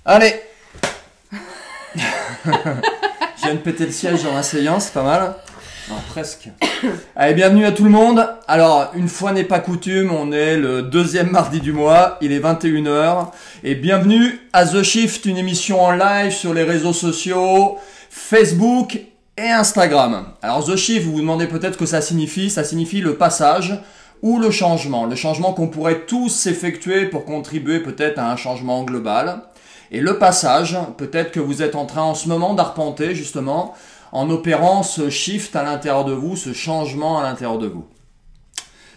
Allez. Je viens de péter le siège en asseyant, c'est pas mal. Non, presque. Allez, bienvenue à tout le monde. Alors, une fois n'est pas coutume, on est le deuxième mardi du mois, il est 21 h. Et bienvenue à The Shift, une émission en live sur les réseaux sociaux, Facebook et Instagram. Alors, The Shift, vous vous demandez peut-être ce que ça signifie. Ça signifie le passage ou le changement. Le changement qu'on pourrait tous effectuer pour contribuer peut-être à un changement global. Et le passage, peut-être que vous êtes en train en ce moment d'arpenter justement en opérant ce shift à l'intérieur de vous, ce changement à l'intérieur de vous.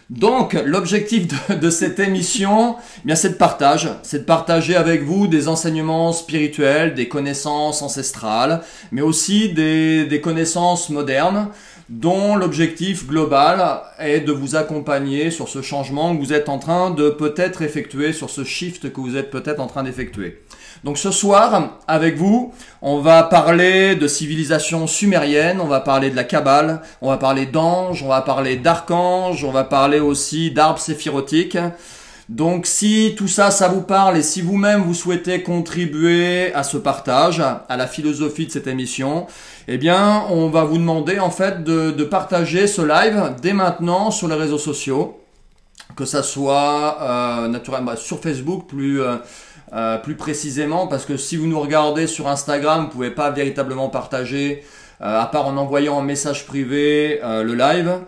Donc, l'objectif de cette émission, eh bien, c'est de partage. C'est de partager avec vous des enseignements spirituels, des connaissances ancestrales, mais aussi des connaissances modernes, dont l'objectif global est de vous accompagner sur ce changement que vous êtes en train de peut-être effectuer, sur ce shift que vous êtes peut-être en train d'effectuer. Donc ce soir, avec vous, on va parler de civilisation sumérienne, on va parler de la Kabbale, on va parler d'anges, on va parler d'archanges, on va parler aussi d'arbres séphirotiques. Donc si tout ça, ça vous parle et si vous-même vous souhaitez contribuer à ce partage, à la philosophie de cette émission, eh bien on va vous demander en fait de partager ce live dès maintenant sur les réseaux sociaux, que ça soit naturellement sur Facebook plus précisément, parce que si vous nous regardez sur Instagram, vous ne pouvez pas véritablement partager, à part en envoyant un message privé le live.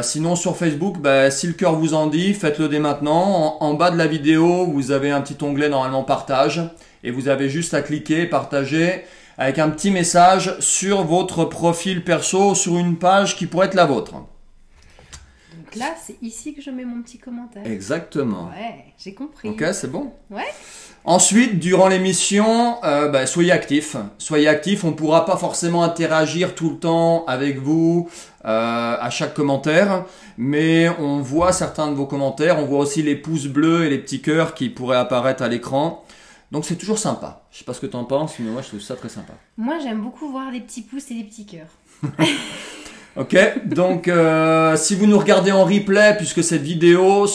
Sinon sur Facebook, si le cœur vous en dit, faites-le dès maintenant. En bas de la vidéo, vous avez un petit onglet normalement partage, et vous avez juste à cliquer partager avec un petit message sur votre profil perso, sur une page qui pourrait être la vôtre. Donc là, c'est ici que je mets mon petit commentaire. Exactement. Ouais, j'ai compris. Ok, c'est bon. Ouais. Ensuite, durant l'émission, soyez actifs. Soyez actifs, on ne pourra pas forcément interagir tout le temps avec vous à chaque commentaire, mais on voit certains de vos commentaires, on voit aussi les pouces bleus et les petits cœurs qui pourraient apparaître à l'écran. Donc c'est toujours sympa. Je sais pas ce que tu en penses, mais moi je trouve ça très sympa. Moi, j'aime beaucoup voir les petits pouces et les petits cœurs. Ok, donc si vous nous regardez en replay, puisque cette vidéo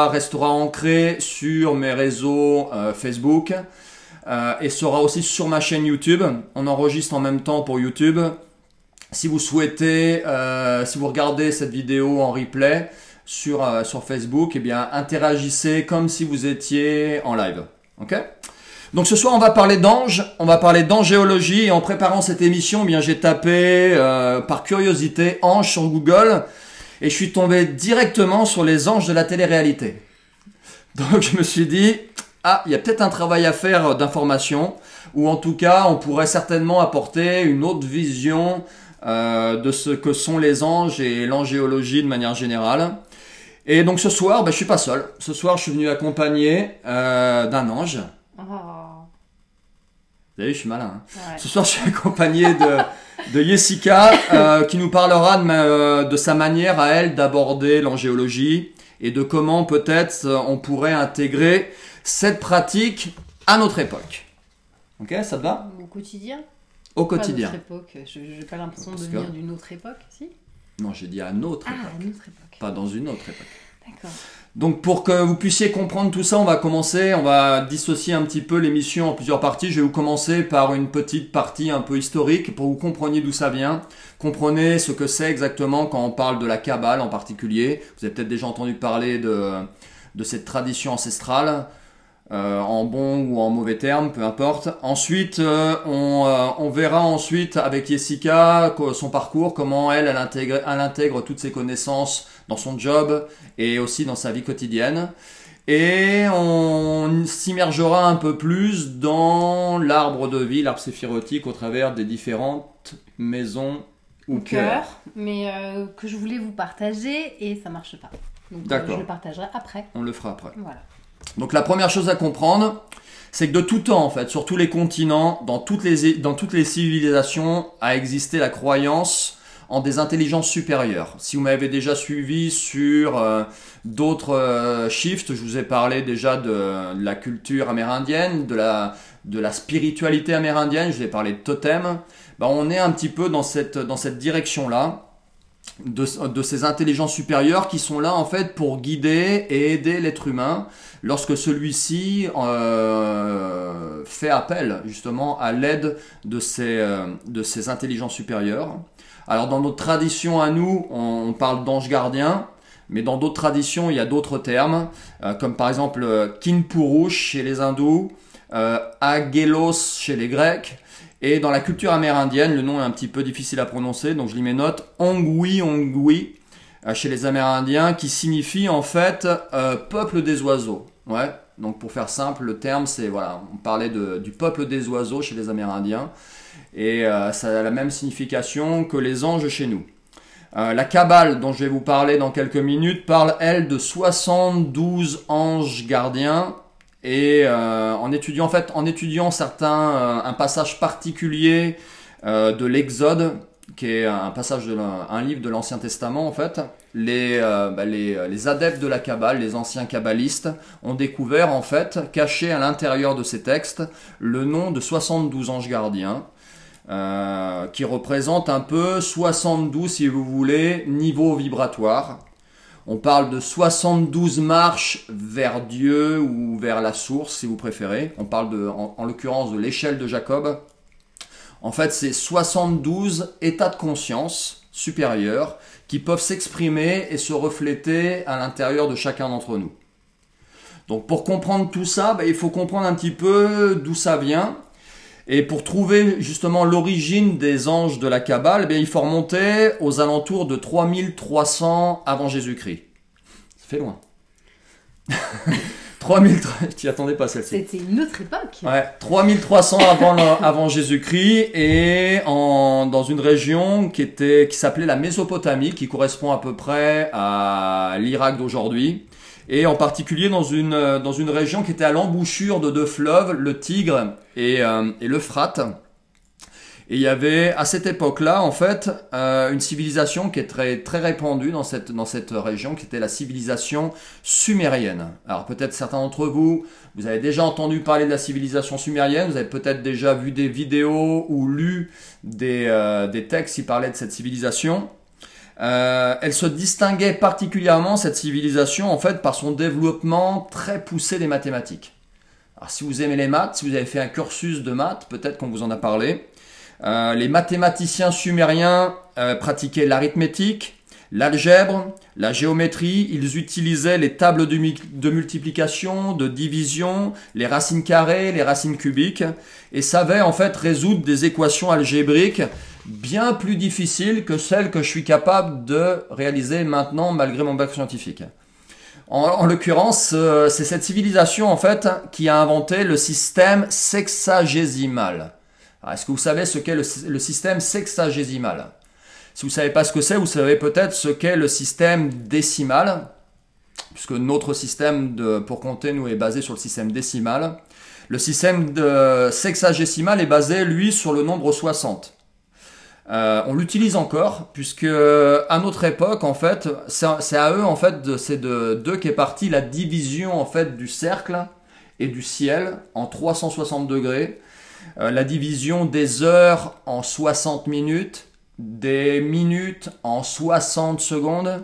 restera ancrée sur mes réseaux Facebook et sera aussi sur ma chaîne YouTube. On enregistre en même temps pour YouTube. Si vous souhaitez, si vous regardez cette vidéo en replay sur Facebook, eh bien interagissez comme si vous étiez en live. Ok ? Donc ce soir on va parler d'anges, on va parler d'angéologie, et en préparant cette émission, eh bien j'ai tapé par curiosité anges sur Google et je suis tombé directement sur les anges de la télé-réalité. Donc je me suis dit, il y a peut-être un travail à faire d'information, ou en tout cas on pourrait certainement apporter une autre vision de ce que sont les anges et l'angéologie de manière générale. Et donc ce soir, je suis pas seul. Ce soir je suis venu accompagné d'un ange. Oh. Vous avez vu, je suis malin. Hein. Ouais. Ce soir, je suis accompagné de Jessica qui nous parlera de sa manière à elle d'aborder l'angéologie et de comment peut-être on pourrait intégrer cette pratique à notre époque. Ok, ça te va? Au quotidien. Au quotidien. Pas notre époque. Je n'ai pas l'impression de Parce venir que- d'une autre époque, si? Non, j'ai dit à notre Ah, époque, à notre époque. pas dans une autre époque. D'accord. Donc pour que vous puissiez comprendre tout ça, on va dissocier un petit peu l'émission en plusieurs parties. Je vais vous commencer par une petite partie un peu historique pour que vous compreniez d'où ça vient. Comprenez ce que c'est exactement quand on parle de la Kabbale en particulier. Vous avez peut-être déjà entendu parler de cette tradition ancestrale, en bon ou en mauvais termes, peu importe. Ensuite, on verra ensuite avec Jessica son parcours, comment elle intègre toutes ses connaissances dans son job et aussi dans sa vie quotidienne. Et on s'immergera un peu plus dans l'arbre de vie, l'arbre séphirotique, au travers des différentes maisons ou cœurs. Mais que je voulais vous partager et ça marche pas. Donc D'accord. je le partagerai après. On le fera après. Voilà. Donc la première chose à comprendre, c'est que de tout temps, en fait, sur tous les continents, dans toutes les civilisations, a existé la croyance en des intelligences supérieures. Si vous m'avez déjà suivi sur d'autres shifts, je vous ai parlé déjà de la culture amérindienne, de la spiritualité amérindienne, je vous ai parlé de totem. On est un petit peu dans cette direction-là. de ces intelligences supérieures qui sont là en fait pour guider et aider l'être humain lorsque celui-ci fait appel justement à l'aide de ces intelligences supérieures. Alors dans notre tradition à nous, on parle d'ange gardien, mais dans d'autres traditions il y a d'autres termes, comme par exemple Kinpurush chez les hindous, Agélos chez les grecs. Et dans la culture amérindienne, le nom est un petit peu difficile à prononcer, donc je lis mes notes. Ongui chez les Amérindiens, qui signifie en fait peuple des oiseaux. Ouais. Donc pour faire simple, le terme c'est voilà, on parlait du peuple des oiseaux chez les Amérindiens, et ça a la même signification que les anges chez nous. La Kabbale, dont je vais vous parler dans quelques minutes, parle elle de 72 anges gardiens. Et en étudiant un passage particulier de l'Exode, qui est un passage un livre de l'Ancien Testament en fait, les adeptes de la Kabbale, les anciens kabbalistes, ont découvert en fait, caché à l'intérieur de ces textes, le nom de 72 anges gardiens, qui représentent un peu 72, si vous voulez, niveaux vibratoires. On parle de 72 marches vers Dieu ou vers la source, si vous préférez. On parle en l'occurrence de l'échelle de Jacob. En fait, c'est 72 états de conscience supérieurs qui peuvent s'exprimer et se refléter à l'intérieur de chacun d'entre nous. Donc pour comprendre tout ça, il faut comprendre un petit peu d'où ça vient. Et pour trouver justement l'origine des anges de la Kabbale, il faut remonter aux alentours de 3300 avant Jésus-Christ. Ça fait loin. 3000, tu attendais pas celle-ci. C'était une autre époque. Ouais, 3300 avant Jésus-Christ, et dans une région qui s'appelait la Mésopotamie, qui correspond à peu près à l'Irak d'aujourd'hui. Et en particulier dans une région qui était à l'embouchure de deux fleuves, le Tigre et l'Euphrate. Et il y avait à cette époque-là, en fait, une civilisation qui est très très répandue dans cette région, qui était la civilisation sumérienne. Alors peut-être certains d'entre vous, vous avez déjà entendu parler de la civilisation sumérienne, vous avez peut-être déjà vu des vidéos ou lu des textes qui parlaient de cette civilisation. Elle se distinguait particulièrement, cette civilisation, en fait, par son développement très poussé des mathématiques. Alors, si vous aimez les maths, si vous avez fait un cursus de maths, peut-être qu'on vous en a parlé. Les mathématiciens sumériens pratiquaient l'arithmétique, l'algèbre, la géométrie. Ils utilisaient les tables de multiplication, de division, les racines carrées, les racines cubiques, et savaient en fait résoudre des équations algébriques bien plus difficiles que celles que je suis capable de réaliser maintenant malgré mon bac scientifique. En l'occurrence, c'est cette civilisation en fait qui a inventé le système sexagésimal. Est-ce que vous savez ce qu'est le système sexagésimal? Si vous ne savez pas ce que c'est, vous savez peut-être ce qu'est le système décimal, puisque notre système pour compter nous est basé sur le système décimal. Le système sexagésimal est basé, lui, sur le nombre 60. On l'utilise encore, puisque à notre époque, en fait, c'est à eux, en fait, c'est d'eux qu'est partie la division, en fait, du cercle et du ciel en 360 degrés. La division des heures en 60 minutes, des minutes en 60 secondes.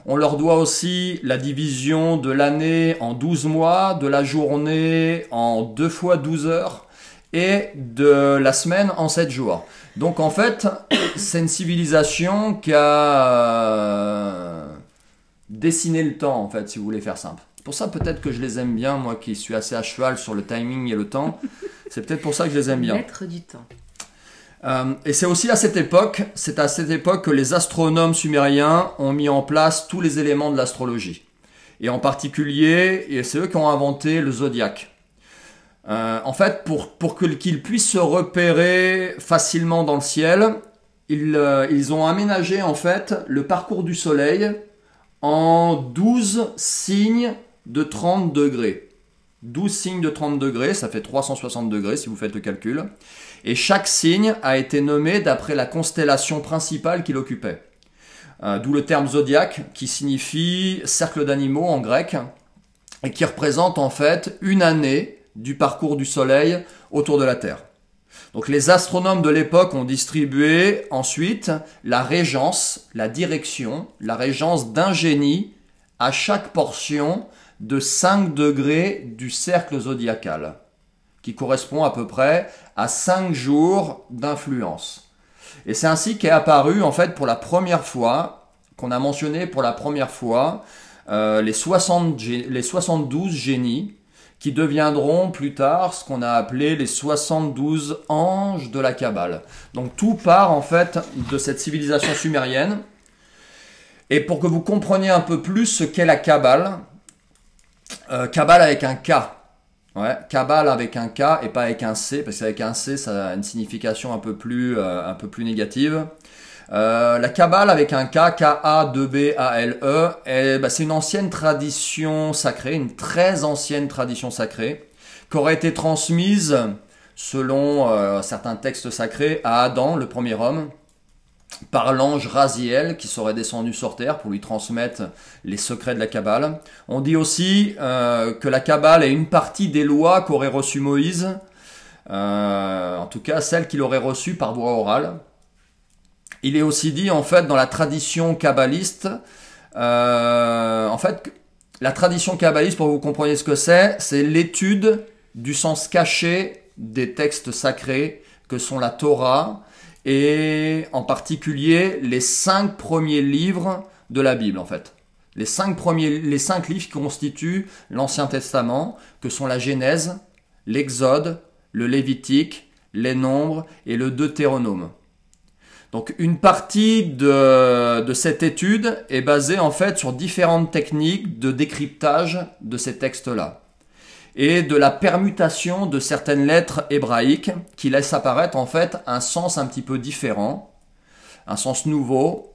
On leur doit aussi la division de l'année en 12 mois, de la journée en 2 fois 12 heures et de la semaine en 7 jours. Donc en fait, c'est une civilisation qui a dessiné le temps, en fait, si vous voulez faire simple. Pour ça, peut-être que je les aime bien, moi qui suis assez à cheval sur le timing et le temps. C'est peut-être pour ça que je les aime bien. Maître du temps. Et c'est aussi à cette époque que les astronomes sumériens ont mis en place tous les éléments de l'astrologie. Et en particulier, c'est eux qui ont inventé le zodiaque. En fait, pour qu'ils puissent se repérer facilement dans le ciel, ils ont aménagé en fait le parcours du soleil en 12 signes de 30 degrés. 12 signes de 30 degrés, ça fait 360 degrés si vous faites le calcul. Et chaque signe a été nommé d'après la constellation principale qu'il occupait. D'où le terme zodiaque qui signifie cercle d'animaux en grec et qui représente en fait une année du parcours du soleil autour de la Terre. Donc les astronomes de l'époque ont distribué ensuite la régence, la direction, la régence d'un génie à chaque portion de 5 degrés du cercle zodiacal, qui correspond à peu près à 5 jours d'influence. Et c'est ainsi qu'est apparu en fait pour la première fois, qu'on a mentionné pour la première fois, les 72 génies, qui deviendront plus tard ce qu'on a appelé les 72 anges de la Kabbale. Donc tout part en fait de cette civilisation sumérienne. Et pour que vous compreniez un peu plus ce qu'est la Kabbale, Kabbale avec un K, ouais, Kabbale avec un K et pas avec un C, parce qu'avec un C ça a une signification un peu plus négative. La Kabbale avec un K, K-A-2-B-A-L-E, c'est une ancienne tradition sacrée, une très ancienne tradition sacrée, qui aurait été transmise, selon certains textes sacrés, à Adam, le premier homme, par l'ange Raziel, qui serait descendu sur terre pour lui transmettre les secrets de la Kabbale. On dit aussi que la Kabbale est une partie des lois qu'aurait reçues Moïse, en tout cas celles qu'il aurait reçues par voie orale. Il est aussi dit, en fait, dans la tradition kabbaliste, en fait, la tradition kabbaliste, pour que vous compreniez ce que c'est l'étude du sens caché des textes sacrés que sont la Torah et en particulier les 5 premiers livres de la Bible, en fait. Les 5 livres qui constituent l'Ancien Testament, que sont la Genèse, l'Exode, le Lévitique, les Nombres et le Deutéronome. Donc une partie de cette étude est basée en fait sur différentes techniques de décryptage de ces textes-là et de la permutation de certaines lettres hébraïques qui laissent apparaître en fait un sens un petit peu différent, un sens nouveau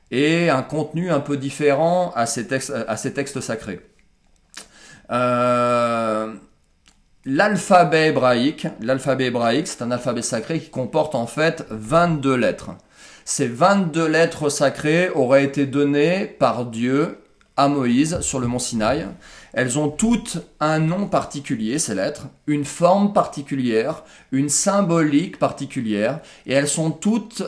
et un contenu un peu différent à ces textes sacrés. L'alphabet hébraïque, c'est un alphabet sacré qui comporte en fait 22 lettres. Ces 22 lettres sacrées auraient été données par Dieu à Moïse sur le mont Sinaï. Elles ont toutes un nom particulier, ces lettres, une forme particulière, une symbolique particulière, et elles ont toutes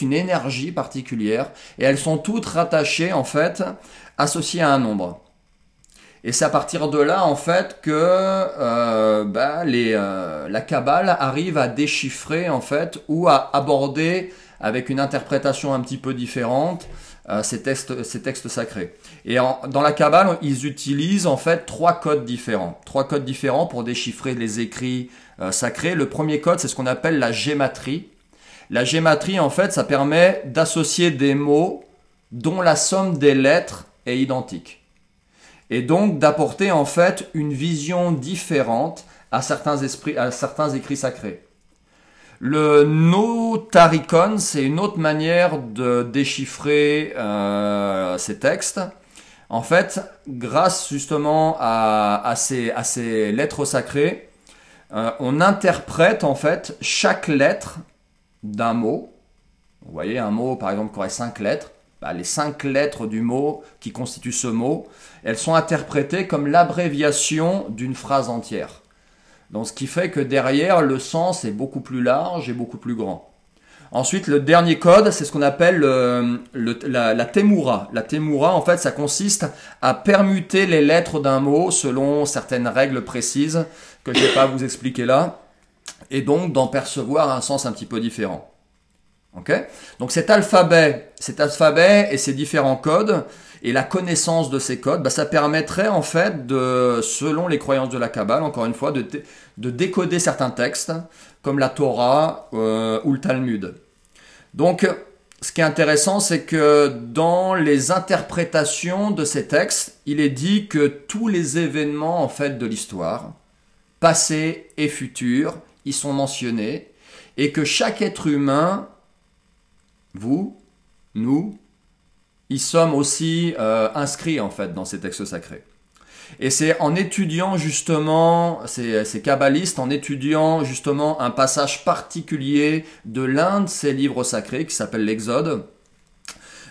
une énergie particulière, et elles sont toutes rattachées en fait, associées à un nombre. Et c'est à partir de là, en fait, que la Kabbale arrive à déchiffrer, en fait, ou à aborder avec une interprétation un petit peu différente ces textes sacrés. Et dans la Kabbale, ils utilisent, en fait, 3 codes différents. 3 codes différents pour déchiffrer les écrits sacrés. Le premier code, c'est ce qu'on appelle la gématrie. La gématrie, en fait, ça permet d'associer des mots dont la somme des lettres est identique. Et donc d'apporter en fait une vision différente à certains écrits sacrés. Le notaricon, c'est une autre manière de déchiffrer ces textes. En fait, grâce justement à ces lettres sacrées, on interprète en fait chaque lettre d'un mot. Vous voyez un mot par exemple qui aurait 5 lettres. Les 5 lettres du mot qui constituent ce mot, elles sont interprétées comme l'abréviation d'une phrase entière. Donc ce qui fait que derrière, le sens est beaucoup plus large et beaucoup plus grand. Ensuite, le dernier code, c'est ce qu'on appelle la Temura. La Temura, en fait, ça consiste à permuter les lettres d'un mot selon certaines règles précises que je ne vais pas vous expliquer là, et donc d'en percevoir un sens un petit peu différent. Okay. Donc cet alphabet et ces différents codes et la connaissance de ces codes, ça permettrait en fait selon les croyances de la Kabbale, encore une fois, de décoder certains textes comme la Torah ou le Talmud. Donc ce qui est intéressant, c'est que dans les interprétations de ces textes, il est dit que tous les événements en fait de l'histoire, passés et futurs, y sont mentionnés et que chaque être humain, vous, nous, y sommes aussi inscrits en fait dans ces textes sacrés. Et c'est en étudiant justement, ces kabbalistes, en étudiant justement un passage particulier de l'un de ces livres sacrés qui s'appelle l'Exode,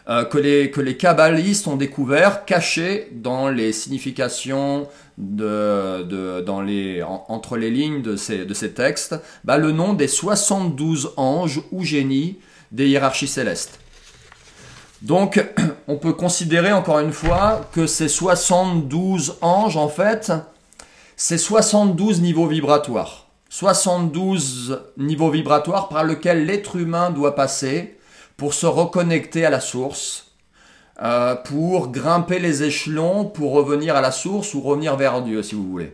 que les kabbalistes ont découvert, cachés dans les significations entre les lignes de ces textes, le nom des 72 anges ou génies des hiérarchies célestes. Donc, on peut considérer encore une fois que ces 72 anges, en fait, c'est 72 niveaux vibratoires. 72 niveaux vibratoires par lesquels l'être humain doit passer pour se reconnecter à la source, pour grimper les échelons, pour revenir à la source ou revenir vers Dieu, si vous voulez.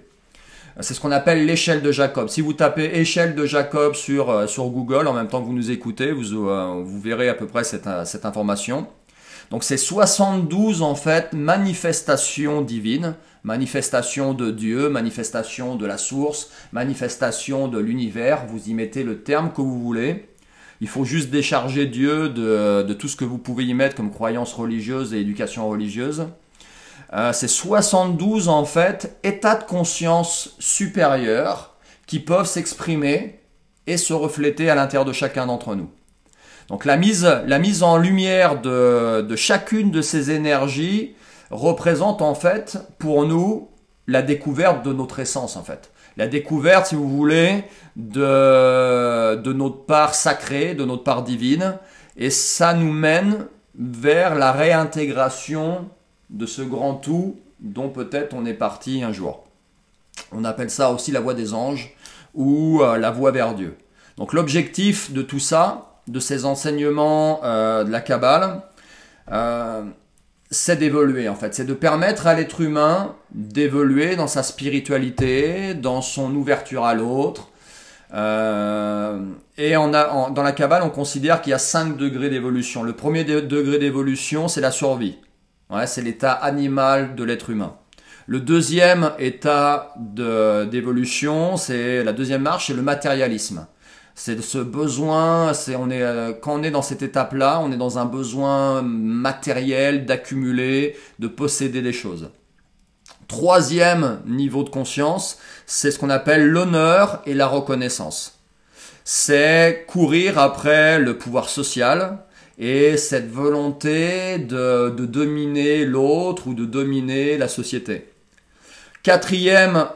C'est ce qu'on appelle l'échelle de Jacob. Si vous tapez échelle de Jacob sur Google, en même temps que vous nous écoutez, vous verrez à peu près cette information. Donc c'est 72 en fait manifestations divines, manifestations de Dieu, manifestations de la source, manifestations de l'univers, vous y mettez le terme que vous voulez. Il faut juste décharger Dieu de tout ce que vous pouvez y mettre comme croyances religieuses et éducation religieuse. C'est 72 en fait états de conscience supérieurs qui peuvent s'exprimer et se refléter à l'intérieur de chacun d'entre nous. Donc la mise en lumière de chacune de ces énergies représente en fait pour nous la découverte de notre essence en fait. La découverte, si vous voulez, de notre part sacrée, de notre part divine. Et ça nous mène vers la réintégration de ce grand tout dont peut-être on est parti un jour. On appelle ça aussi la voie des anges ou la voie vers Dieu. Donc l'objectif de tout ça, de ces enseignements de la Kabbale, c'est d'évoluer en fait. C'est de permettre à l'être humain d'évoluer dans sa spiritualité, dans son ouverture à l'autre. Et dans la Kabbale, on considère qu'il y a 5 degrés d'évolution. Le premier degré d'évolution, c'est la survie. Ouais, c'est l'état animal de l'être humain. Le deuxième état d'évolution, c'est la deuxième marche, c'est le matérialisme. C'est ce besoin, quand on est dans cette étape-là, on est dans un besoin matériel d'accumuler, de posséder des choses. Troisième niveau de conscience, c'est ce qu'on appelle l'honneur et la reconnaissance. C'est courir après le pouvoir social et cette volonté de dominer l'autre ou de dominer la société. Quatrième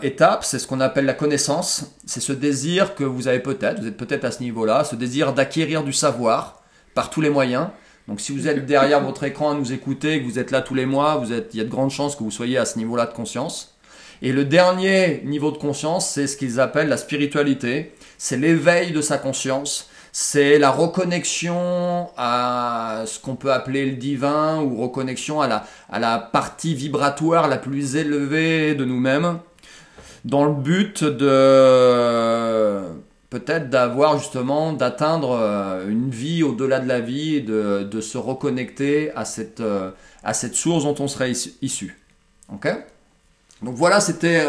étape, c'est ce qu'on appelle la connaissance. C'est ce désir que vous êtes peut-être à ce niveau-là, ce désir d'acquérir du savoir par tous les moyens. Donc si vous êtes derrière votre écran à nous écouter, que vous êtes là tous les mois, il y a de grandes chances que vous soyez à ce niveau-là de conscience. Et le dernier niveau de conscience, c'est ce qu'ils appellent la spiritualité. C'est l'éveil de sa conscience. C'est la reconnexion à ce qu'on peut appeler le divin ou reconnexion à la partie vibratoire la plus élevée de nous-mêmes dans le but de peut-être d'atteindre une vie au-delà de la vie et de se reconnecter à cette source dont on serait issu. Ok ? Donc voilà, c'était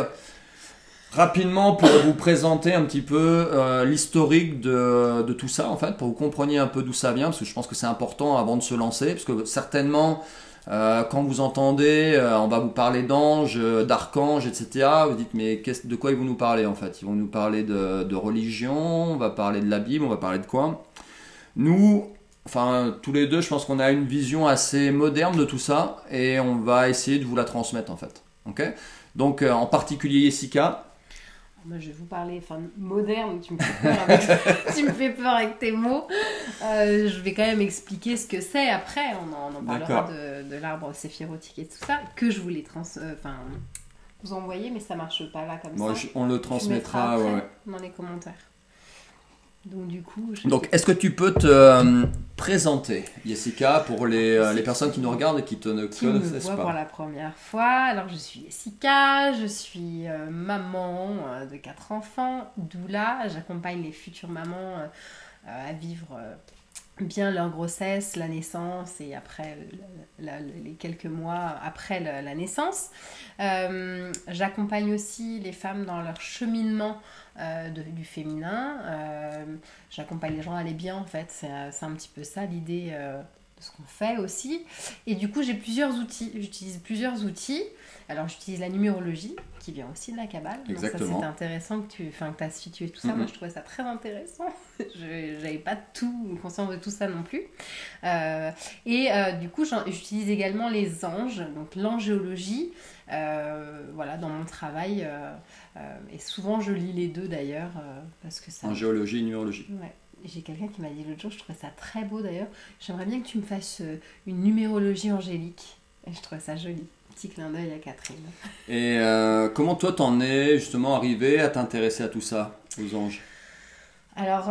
rapidement pour vous présenter un petit peu l'historique de tout ça en fait, pour que vous compreniez un peu d'où ça vient, parce que je pense que c'est important avant de se lancer, parce que certainement quand vous entendez, on va vous parler d'anges, d'archanges, etc. Vous dites mais de quoi ils vont nous parler en fait? Ils vont nous parler de religion, on va parler de la Bible, on va parler de quoi? Nous, enfin tous les deux, je pense qu'on a une vision assez moderne de tout ça et on va essayer de vous la transmettre en fait. Ok? Donc en particulier Jessica. Moi, je vais vous parler moderne, tu me fais peur avec tes mots. Je vais quand même expliquer ce que c'est. Après, on en parlera de l'arbre séphirotique et tout ça, que je voulais vous envoyer, mais ça marche pas là comme ça. On le transmettra dans les commentaires. Donc du coup... est-ce que tu peux te présenter, Jessica, pour les personnes qui nous regardent et qui ne connaissent pas? Pour la première fois. Alors je suis Jessica, je suis maman de 4 enfants, doula. J'accompagne les futures mamans à vivre bien leur grossesse, la naissance et après les quelques mois après la naissance. J'accompagne aussi les femmes dans leur cheminement du féminin. J'accompagne les gens à aller bien en fait, c'est un petit peu ça l'idée de ce qu'on fait aussi. Et du coup j'ai plusieurs outils, j'utilise plusieurs outils. Alors j'utilise la numérologie, qui vient aussi de la Kabbale. Exactement. Donc ça, c'est intéressant que tu as situé tout ça. Moi, je trouvais ça très intéressant. Je n'avais pas tout conscience de tout ça non plus. Du coup, j'utilise également les anges, donc l'angéologie, voilà, dans mon travail. Et souvent, je lis les deux d'ailleurs. Parce que ça... Angéologie et numérologie. Ouais. J'ai quelqu'un qui m'a dit l'autre jour, je trouvais ça très beau d'ailleurs. J'aimerais bien que tu me fasses une numérologie angélique. Et je trouvais ça joli. Petit clin d'œil à Catherine. Et comment toi t'en es justement arrivé à t'intéresser à tout ça, aux anges? Alors,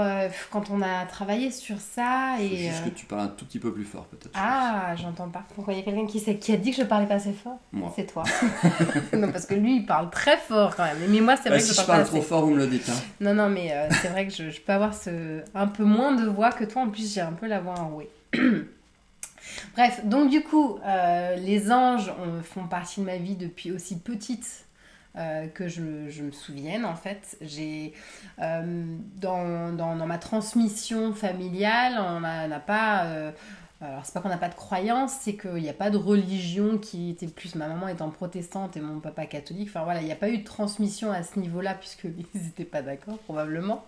quand on a travaillé sur ça et... Juste que tu parles un tout petit peu plus fort peut-être. Ah, j'entends pas. Pourquoi il y a quelqu'un qui a dit que je parlais pas assez fort? Moi. C'est toi. Non, parce que lui, il parle très fort quand même. Mais moi, c'est vrai que si je je parle pas parle trop assez. fort, vous me le dites. Hein. Non, mais c'est vrai que je peux avoir un peu moins de voix que toi. En plus, j'ai un peu la voix enrouée. Bref, donc du coup, les anges font partie de ma vie depuis aussi petite que je me souvienne en fait. J'ai dans ma transmission familiale, on n'a pas... alors c'est pas qu'on n'a pas de croyance, c'est qu'il n'y a pas de religion qui était plus... Ma maman étant protestante et mon papa catholique, enfin voilà, il n'y a pas eu de transmission à ce niveau-là puisqu'ils n'étaient pas d'accord probablement.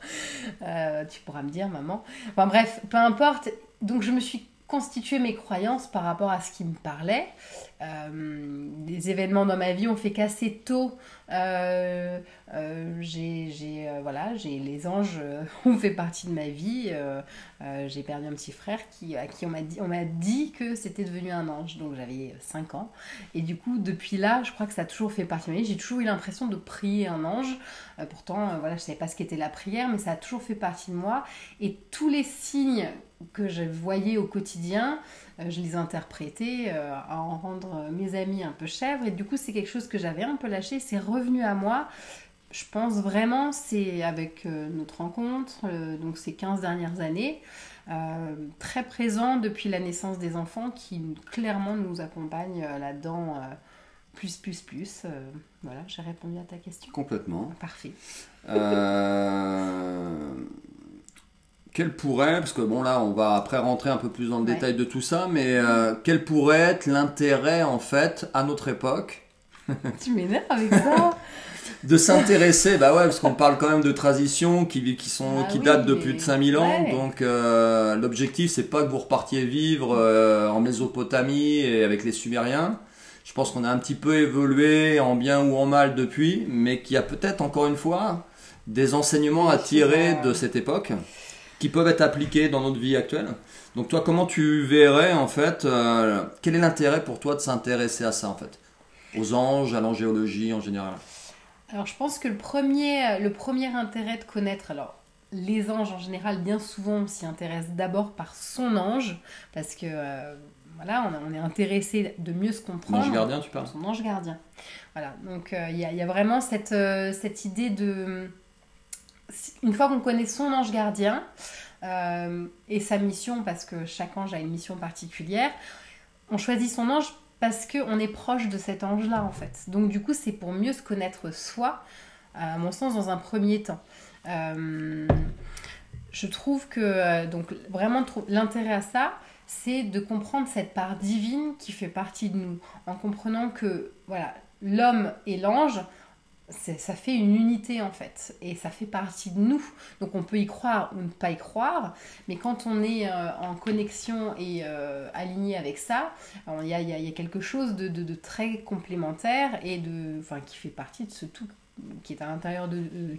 Tu pourras me dire maman. Enfin bref, peu importe. Donc je me suis constituer mes croyances par rapport à ce qui me parlait. Des événements dans ma vie ont fait qu'assez tôt, j'ai les anges ont fait partie de ma vie. J'ai perdu un petit frère à qui on m'a dit que c'était devenu un ange, donc j'avais 5 ans. Et du coup, depuis là, je crois que ça a toujours fait partie de ma vie. J'ai toujours eu l'impression de prier un ange. Pourtant, voilà, je savais pas ce qu'était la prière, mais ça a toujours fait partie de moi. Et tous les signes que je voyais au quotidien, je les interprétais à en rendre mes amis un peu chèvres. Et du coup, c'est quelque chose que j'avais un peu lâché. C'est revenu à moi. Je pense vraiment, c'est avec notre rencontre, donc ces 15 dernières années, très présent depuis la naissance des enfants qui clairement nous accompagnent là-dedans. Plus. Voilà, j'ai répondu à ta question. Complètement. Parfait. Quel pourrait, parce que bon là on va après rentrer un peu plus dans le détail de tout ça, mais quel pourrait être l'intérêt en fait à notre époque Tu m'énerves avec ça de s'intéresser, bah ouais, parce qu'on parle quand même de traditions qui datent de plus de 5000 ans, donc l'objectif c'est pas que vous repartiez vivre en Mésopotamie et avec les Sumériens. Je pense qu'on a un petit peu évolué en bien ou en mal depuis, mais qu'il y a peut-être encore une fois des enseignements à tirer de cette époque qui peuvent être appliqués dans notre vie actuelle. Donc toi, comment tu verrais en fait, quel est l'intérêt pour toi de s'intéresser à ça en fait, aux anges, à l'angéologie en général? Alors je pense que le premier intérêt de connaître, alors les anges en général, bien souvent on s'y intéresse d'abord par son ange, parce que voilà, on est intéressé de mieux se comprendre. L'ange gardien, tu parles? Son ange gardien. Voilà, donc il y a vraiment cette idée de... Une fois qu'on connaît son ange gardien et sa mission, parce que chaque ange a une mission particulière, on choisit son ange parce qu'on est proche de cet ange-là en fait. Donc du coup, c'est pour mieux se connaître soi, à mon sens, dans un premier temps. Je trouve que donc vraiment l'intérêt à ça, c'est de comprendre cette part divine qui fait partie de nous, en comprenant que voilà, l'homme et l'ange, ça fait une unité en fait, et ça fait partie de nous. Donc on peut y croire ou ne pas y croire, mais quand on est en connexion et aligné avec ça, il y a quelque chose de très complémentaire et qui fait partie de ce tout qui est à l'intérieur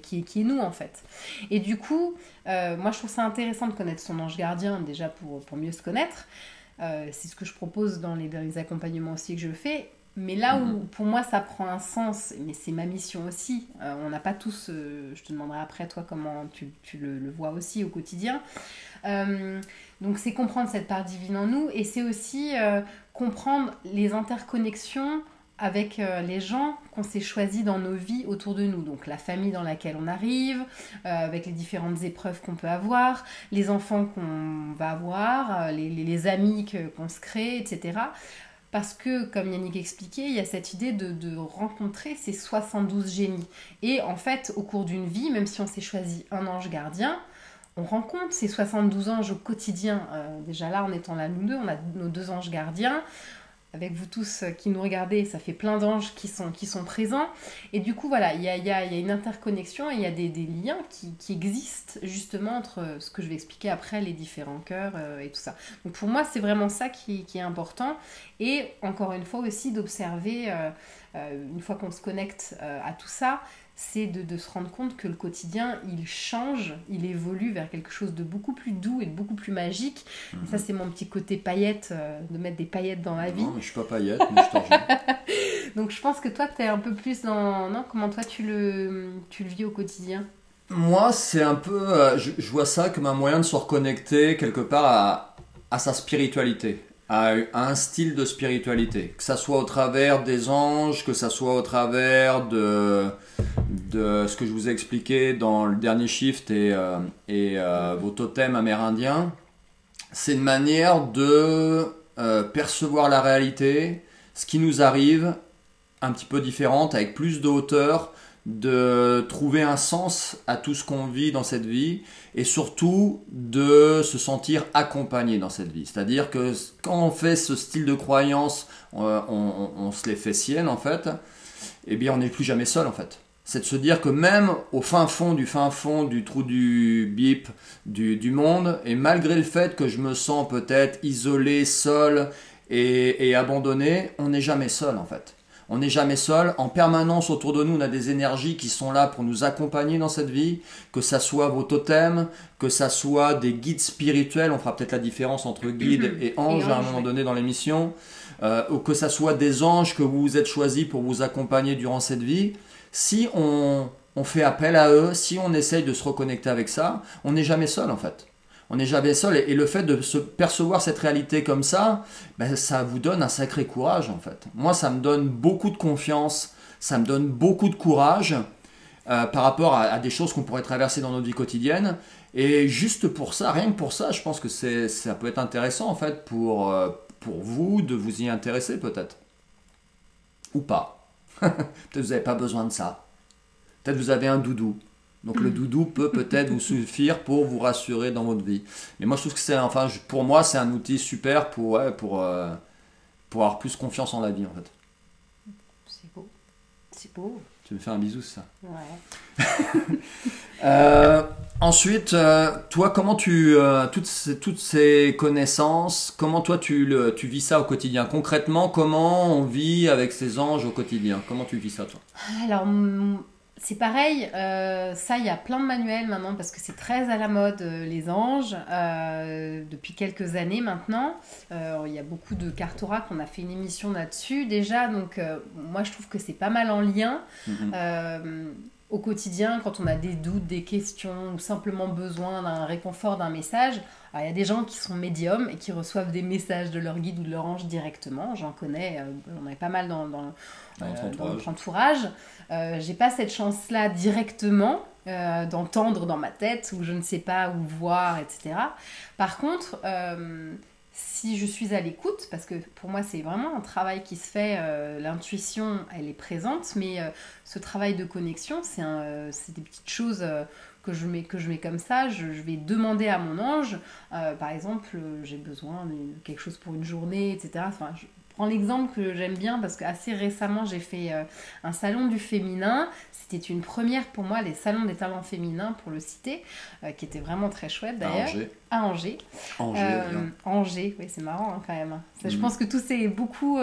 qui est nous en fait. Et du coup, moi je trouve ça intéressant de connaître son ange gardien déjà pour mieux se connaître. C'est ce que je propose dans les accompagnements aussi que je fais. Mais là où pour moi ça prend un sens, mais c'est ma mission aussi, on n'a pas tous, je te demanderai après toi comment tu le vois aussi au quotidien, donc c'est comprendre cette part divine en nous, et c'est aussi comprendre les interconnexions avec les gens qu'on s'est choisis dans nos vies autour de nous, donc la famille dans laquelle on arrive, avec les différentes épreuves qu'on peut avoir, les enfants qu'on va avoir, les amis qu'on se crée, etc. Parce que, comme Yannick expliquait, il y a cette idée de rencontrer ces 72 génies. Et en fait, au cours d'une vie, même si on s'est choisi un ange gardien, on rencontre ces 72 anges au quotidien. Déjà là, en étant là, nous deux, on a nos 2 anges gardiens. avec vous tous qui nous regardez, ça fait plein d'anges qui sont présents. Et du coup, voilà, il y a une interconnexion et il y a des liens qui existent justement entre ce que je vais expliquer après, les différents cœurs et tout ça. Donc pour moi, c'est vraiment ça qui est important. Et encore une fois aussi d'observer, une fois qu'on se connecte à tout ça, c'est de se rendre compte que le quotidien, il change, il évolue vers quelque chose de beaucoup plus doux et de beaucoup plus magique. Et ça, c'est mon petit côté paillette, de mettre des paillettes dans la vie. Non, mais je suis pas paillette, mais je t'en rejoins. Donc je pense que toi, tu es un peu plus dans... Non, comment toi, tu le vis au quotidien? Moi, c'est un peu... je vois ça comme un moyen de se reconnecter quelque part à sa spiritualité, à un style de spiritualité. Que ça soit au travers des anges, que ça soit au travers de ce que je vous ai expliqué dans le dernier shift et vos totems amérindiens. C'est une manière de percevoir la réalité, ce qui nous arrive, un petit peu différente, avec plus de hauteur, de trouver un sens à tout ce qu'on vit dans cette vie et surtout de se sentir accompagné dans cette vie. C'est-à-dire que quand on fait ce style de croyance, on se les fait siennes en fait, eh bien on n'est plus jamais seul en fait. C'est de se dire que même au fin fond du trou du bip du monde, et malgré le fait que je me sens peut-être isolé, seul et abandonné, on n'est jamais seul en fait. On n'est jamais seul. En permanence autour de nous, on a des énergies qui sont là pour nous accompagner dans cette vie, que ça soit vos totems, que ça soit des guides spirituels. On fera peut-être la différence entre guide et ange à un moment donné dans l'émission. Ou que ça soit des anges que vous vous êtes choisis pour vous accompagner durant cette vie. Si on fait appel à eux, si on essaye de se reconnecter avec ça, on n'est jamais seul en fait. On n'est jamais seul et le fait de se percevoir cette réalité comme ça, ben, ça vous donne un sacré courage en fait. Moi, ça me donne beaucoup de confiance, ça me donne beaucoup de courage par rapport à des choses qu'on pourrait traverser dans notre vie quotidienne. Et juste pour ça, rien que pour ça, je pense que ça peut être intéressant en fait pour vous de vous y intéresser peut-être. Ou pas. Peut-être que vous n'avez pas besoin de ça. Peut-être que vous avez un doudou. Donc le doudou peut peut-être vous suffire pour vous rassurer dans votre vie. Mais moi je trouve que pour moi c'est un outil super pour avoir plus confiance en la vie en fait. C'est beau. C'est beau. Tu me fais un bisou, c'est ça? Ouais. Ensuite, toi comment toutes ces connaissances, comment toi tu vis ça au quotidien? Concrètement, comment on vit avec ces anges au quotidien? Comment tu vis ça toi? Alors, c'est pareil, ça il y a plein de manuels maintenant parce que c'est très à la mode les anges depuis quelques années maintenant. Il y a beaucoup de cartorac, on a fait une émission là-dessus déjà, donc moi je trouve que c'est pas mal en lien. Au quotidien, quand on a des doutes, des questions ou simplement besoin d'un réconfort, d'un message, alors, il y a des gens qui sont médiums et qui reçoivent des messages de leur guide ou de leur ange directement. J'en connais, j'en ai pas mal dans notre entourage. J'ai pas cette chance-là directement d'entendre dans ma tête ou je ne sais pas où voir, etc. Par contre, si je suis à l'écoute, parce que pour moi c'est vraiment un travail qui se fait, l'intuition elle est présente, mais ce travail de connexion c'est des petites choses que je mets comme ça. Je vais demander à mon ange, par exemple j'ai besoin de quelque chose pour une journée, etc. Enfin, je prends l'exemple que j'aime bien parce qu'assez récemment j'ai fait un salon du féminin. C'était une première pour moi, les salons des talents féminins pour le citer, qui était vraiment très chouette d'ailleurs. À Angers. Angers, oui c'est marrant hein, quand même. Ça, je pense que tout s'est beaucoup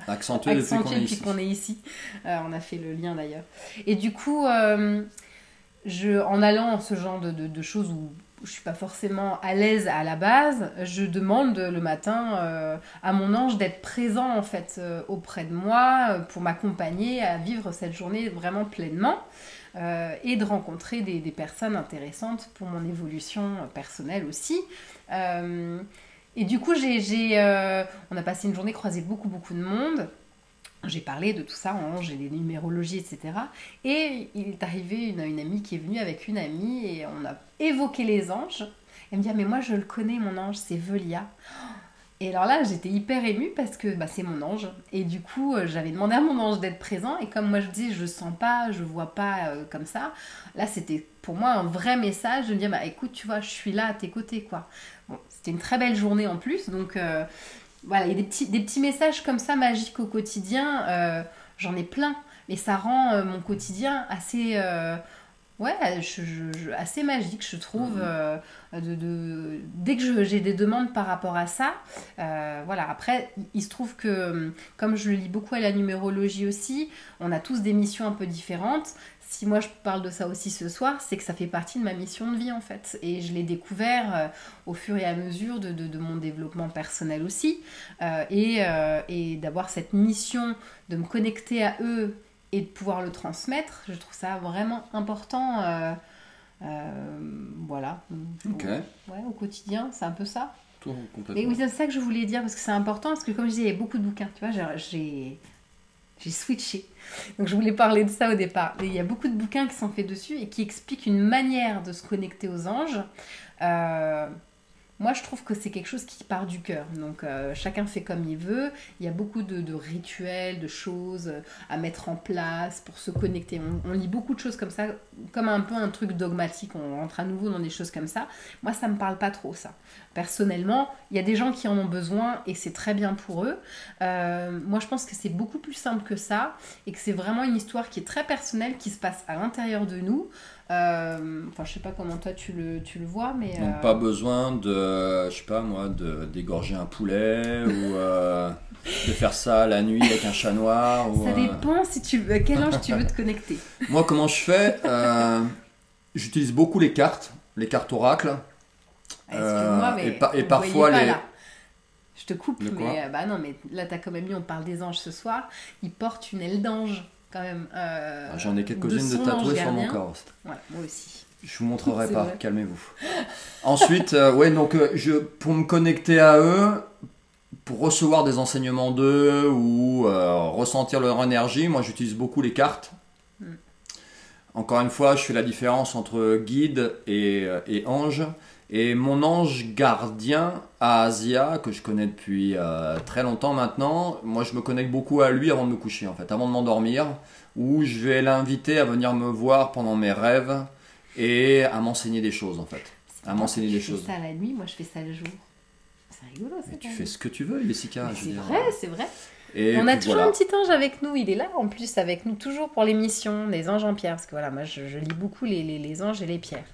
accentué depuis qu'on est ici. On a fait le lien d'ailleurs. Et du coup, en allant ce genre de choses où je suis pas forcément à l'aise à la base, je demande le matin à mon ange d'être présent en fait auprès de moi pour m'accompagner à vivre cette journée vraiment pleinement et de rencontrer des personnes intéressantes pour mon évolution personnelle aussi. Et du coup, on a passé une journée croisée beaucoup de monde. J'ai parlé de tout ça en ange et des numérologies, etc. Et il est arrivé une amie qui est venue avec une amie et on a évoqué les anges. Elle me dit « Ah mais moi je le connais mon ange, c'est Velia ». Et alors là j'étais hyper émue parce que c'est mon ange. Et du coup j'avais demandé à mon ange d'être présent et comme moi je dis je sens pas, je vois pas comme ça. Là c'était pour moi un vrai message de me dire « Écoute tu vois je suis là à tes côtés quoi ». Bon, c'était une très belle journée en plus donc... voilà, il y a des petits messages comme ça magiques au quotidien. J'en ai plein, mais ça rend mon quotidien assez, ouais, assez magique, je trouve. Dès que j'ai des demandes par rapport à ça, voilà. Après, il se trouve que, comme je le lis beaucoup à la numérologie aussi, on a tous des missions un peu différentes. Si moi je parle de ça aussi ce soir, c'est que ça fait partie de ma mission de vie en fait. Et je l'ai découvert au fur et à mesure de mon développement personnel aussi. Et d'avoir cette mission de me connecter à eux et de pouvoir le transmettre, je trouve ça vraiment important. Voilà. Ok. Ouais, au quotidien, c'est un peu ça. Tout complètement. Mais oui, c'est ça que je voulais dire parce que c'est important. Parce que comme je disais, il y a beaucoup de bouquins. Tu vois, j'ai switché. Donc je voulais parler de ça au départ. Et il y a beaucoup de bouquins qui sont faits dessus et qui expliquent une manière de se connecter aux anges. Moi, je trouve que c'est quelque chose qui part du cœur. Donc, chacun fait comme il veut. Il y a beaucoup de rituels, de choses à mettre en place pour se connecter. On lit beaucoup de choses comme ça, comme un peu un truc dogmatique. On rentre à nouveau dans des choses comme ça. Moi, ça me parle pas trop, ça. Personnellement, il y a des gens qui en ont besoin et c'est très bien pour eux. Moi, je pense que c'est beaucoup plus simple que ça et que c'est vraiment une histoire qui est très personnelle, qui se passe à l'intérieur de nous. Enfin, je sais pas comment toi tu le vois, mais Donc pas besoin de, je sais pas moi, d'égorger un poulet ou de faire ça la nuit avec un chat noir. Ou, ça dépend si tu veux, à quel ange tu veux te connecter. Moi, comment je fais j'utilise beaucoup les cartes oracle. Excuse-moi, mais et parfois pas, les. là. Je te coupe, De quoi mais bah non, mais là t'as quand même mis, on parle des anges ce soir. Ils portent une aile d'ange quand même. J'en ai quelques-unes de tatouées sur mon corps. Ouais, moi aussi. Je vous montrerai C'est pas, vrai. calmez-vous. Ensuite, ouais, donc pour me connecter à eux, pour recevoir des enseignements d'eux ou ressentir leur énergie, moi j'utilise beaucoup les cartes. Encore une fois, je fais la différence entre guide et ange. Et mon ange gardien, Asia, que je connais depuis très longtemps maintenant, moi je me connecte beaucoup à lui avant de me coucher, en fait, avant de m'endormir, où je vais l'inviter à venir me voir pendant mes rêves et à m'enseigner des choses, en fait. À m'enseigner des choses. Tu fais ça la nuit, moi je fais ça le jour. C'est rigolo, ça. Mais tu fais ce que tu veux, Jessica. Mais je veux c'est dire. vrai, c'est vrai. Et on a puis, toujours voilà. un petit ange avec nous, il est là en plus avec nous, toujours pour l'émission, les anges en pierre, parce que voilà, moi je lis beaucoup les anges et les pierres.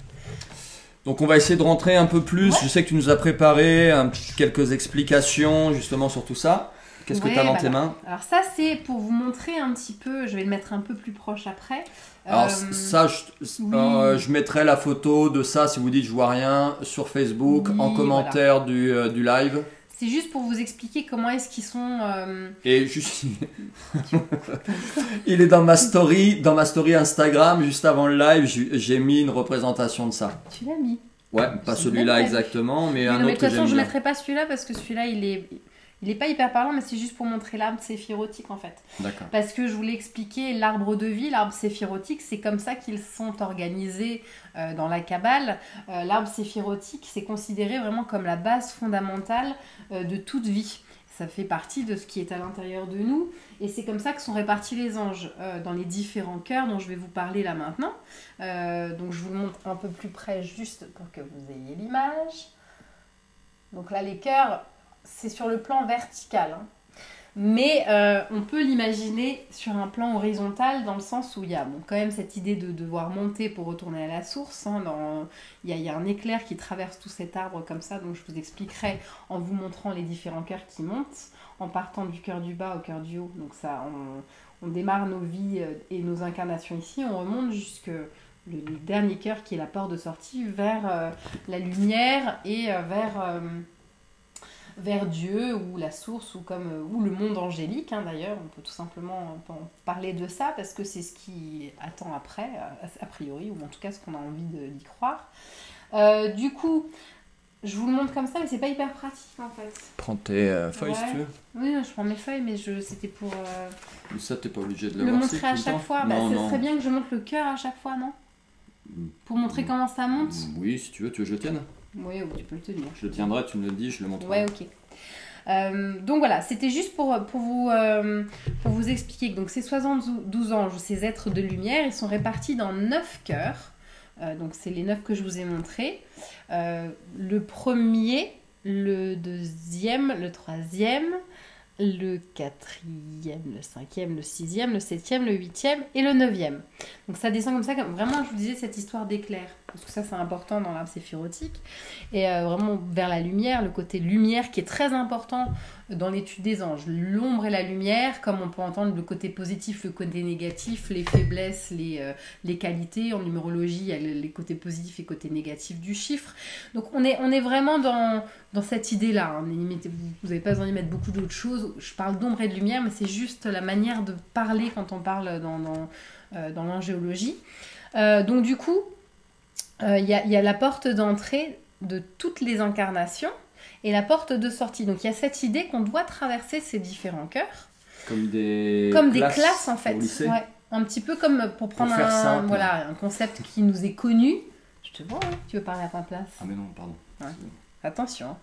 Donc on va essayer de rentrer un peu plus. Ouais. Je sais que tu nous as préparé quelques explications justement sur tout ça. Qu'est-ce que tu as dans tes mains? Alors ça c'est pour vous montrer un petit peu, je vais le mettre un peu plus proche après. Alors ça, je mettrai la photo de ça si vous dites je vois rien sur Facebook, Oui, en commentaire du live. C'est juste pour vous expliquer comment est-ce qu'ils sont... Et juste, il est dans ma story Instagram, juste avant le live, j'ai mis une représentation de ça. Tu l'as mis. Ouais, pas Je celui-là l'ai pas exactement, mais Oui, un non, mais autre de que toute façon, j'aime je bien. mettrai pas celui-là parce que celui-là, il est pas hyper parlant, mais c'est juste pour montrer l'arbre séphirotique en fait. D'accord. Parce que je voulais expliquer l'arbre de vie, l'arbre séphirotique, c'est comme ça qu'ils sont organisés dans la Kabbale. L'arbre séphirotique, c'est considéré vraiment comme la base fondamentale de toute vie. Ça fait partie de ce qui est à l'intérieur de nous. Et c'est comme ça que sont répartis les anges dans les différents cœurs dont je vais vous parler là maintenant. Donc je vous le montre un peu plus près juste pour que vous ayez l'image. Donc là, les cœurs, c'est sur le plan vertical. Hein. Mais on peut l'imaginer sur un plan horizontal dans le sens où il y a quand même cette idée de devoir monter pour retourner à la source. Hein, il y a un éclair qui traverse tout cet arbre comme ça, donc je vous expliquerai en vous montrant les différents cœurs qui montent, en partant du cœur du bas au cœur du haut. Donc ça, on démarre nos vies et nos incarnations ici, on remonte jusque le dernier cœur qui est la porte de sortie vers la lumière et vers Dieu ou la source ou le monde angélique hein, d'ailleurs, on peut tout simplement en parler de ça parce que c'est ce qui attend après, a priori, ou en tout cas ce qu'on a envie d'y croire. Du coup, je vous le montre comme ça, mais c'est pas hyper pratique en fait. Prends tes feuilles si tu veux. Oui, je prends mes feuilles, mais c'était pour Mais ça, t'es pas obligé de le voir montrer à chaque fois. Non, Ce non. serait bien que je montre le cœur à chaque fois, non? Pour montrer comment ça monte. Oui, si tu veux que je le tienne. Oui, tu peux le tenir. Je le tiendrai, tu me le dis, je le montrerai. Ouais, ok. Donc voilà, c'était juste pour vous expliquer que donc, ces 72 anges, ces êtres de lumière, ils sont répartis dans 9 cœurs. Donc c'est les 9 que je vous ai montrés. Le premier, le deuxième, le troisième, le quatrième, le cinquième, le sixième, le septième, le huitième et le neuvième. Donc ça descend comme ça, comme vraiment je vous disais cette histoire d'éclair, parce que ça c'est important dans l'arbre séphirotique, et vraiment vers la lumière, le côté lumière qui est très important dans l'étude des anges. L'ombre et la lumière, comme on peut entendre le côté positif, le côté négatif, les faiblesses, les qualités. En numérologie, il y a les côtés positifs et les côtés négatifs du chiffre. Donc on est vraiment dans cette idée-là. Hein. Vous n'avez pas besoin d'y mettre beaucoup d'autres choses. Je parle d'ombre et de lumière, mais c'est juste la manière de parler quand on parle dans l'angéologie. Donc du coup, il y a la porte d'entrée de toutes les incarnations et la porte de sortie. Donc il y a cette idée qu'on doit traverser ces différents cœurs. Comme des classes en fait. Ouais. Un petit peu comme pour prendre un concept qui nous est connu. Je te vois, hein, tu veux parler à ma place? Ah mais non, pardon. Ouais. Attention.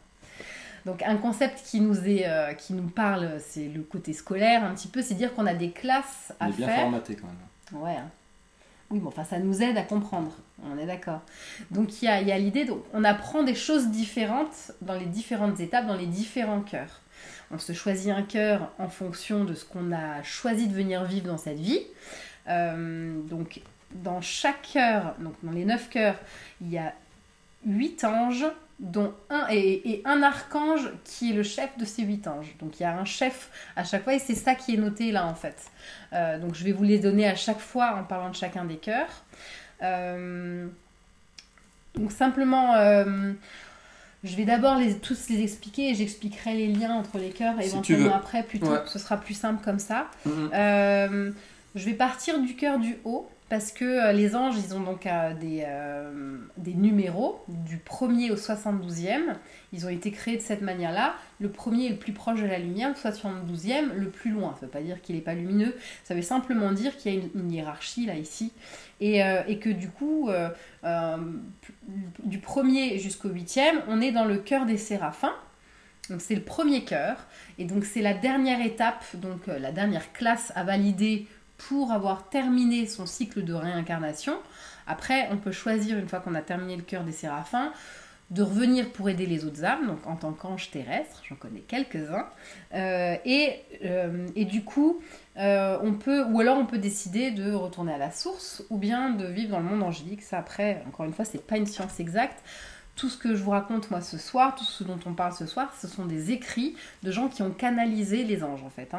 Donc un concept qui nous parle, c'est le côté scolaire un petit peu, c'est dire qu'on a des classes à faire. On est bien formaté quand même. Ouais. Oui, bon, enfin, ça nous aide à comprendre, on est d'accord. Donc, il y a l'idée, donc, on apprend des choses différentes dans les différentes étapes, dans les différents cœurs. On se choisit un cœur en fonction de ce qu'on a choisi de venir vivre dans cette vie. Donc, dans chaque cœur, donc dans les 9 cœurs, il y a 8 anges, dont un archange qui est le chef de ces 8 anges. Donc il y a un chef à chaque fois et c'est ça qui est noté là en fait. Donc je vais vous les donner à chaque fois en parlant de chacun des cœurs. Donc simplement, je vais d'abord tous les expliquer et j'expliquerai les liens entre les cœurs éventuellement après plutôt. Ouais. Ce sera plus simple comme ça. Je vais partir du cœur du haut. Parce que les anges, ils ont donc des numéros, du 1er au 72e. Ils ont été créés de cette manière-là. Le premier est le plus proche de la lumière, le 72e, le plus loin. Ça ne veut pas dire qu'il n'est pas lumineux, ça veut simplement dire qu'il y a une hiérarchie, là, ici. Et que du coup, du 1er jusqu'au 8e, on est dans le cœur des séraphins. Donc c'est le premier cœur. Et donc c'est la dernière étape, donc la dernière classe à valider pour avoir terminé son cycle de réincarnation. Après, on peut choisir, une fois qu'on a terminé le cœur des séraphins, de revenir pour aider les autres âmes, donc en tant qu'ange terrestre, j'en connais quelques-uns, et du coup, on peut décider de retourner à la source, ou bien de vivre dans le monde angélique. Ça, après, encore une fois, c'est pas une science exacte. Tout ce que je vous raconte moi ce soir, tout ce dont on parle ce soir, ce sont des écrits de gens qui ont canalisé les anges en fait,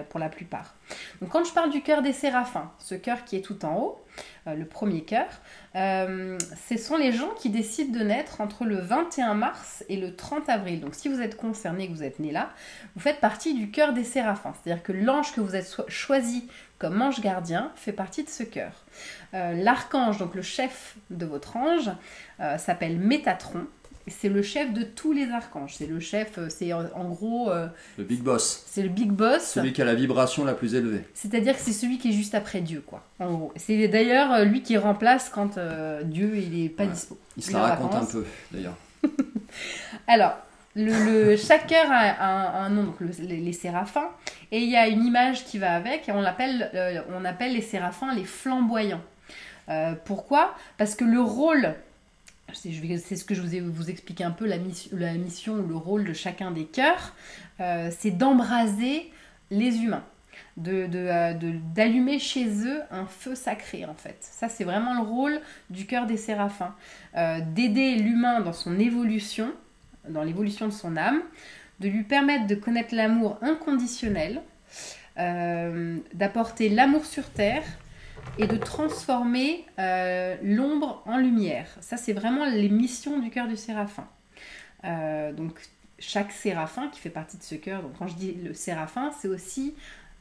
pour la plupart. Donc quand je parle du cœur des séraphins, ce cœur qui est tout en haut, le premier cœur, ce sont les gens qui décident de naître entre le 21 mars et le 30 avril. Donc si vous êtes concerné, que vous êtes né là, vous faites partie du cœur des séraphins. C'est-à-dire que l'ange que vous êtes choisi comme ange gardien fait partie de ce cœur. L'archange, donc le chef de votre ange, s'appelle Métatron. C'est le chef de tous les archanges. C'est le chef, c'est en gros... le big boss. C'est le big boss. Celui qui a la vibration la plus élevée. C'est-à-dire que c'est celui qui est juste après Dieu, quoi. En gros. C'est d'ailleurs lui qui remplace quand Dieu il est pas dispo. Il se la raconte un peu, d'ailleurs. Alors, chaque cœur a un nom, donc les séraphins, et il y a une image qui va avec, et on appelle les séraphins les flamboyants. Pourquoi ? Parce que le rôle... C'est ce que je vous explique un peu, la mission ou le rôle de chacun des cœurs, c'est d'embraser les humains, d'allumer chez eux un feu sacré en fait. Ça c'est vraiment le rôle du cœur des séraphins, d'aider l'humain dans son évolution, dans l'évolution de son âme, de lui permettre de connaître l'amour inconditionnel, d'apporter l'amour sur terre, et de transformer l'ombre en lumière. Ça, c'est vraiment les missions du cœur du séraphin. Donc, chaque séraphin qui fait partie de ce cœur, donc quand je dis le séraphin, c'est aussi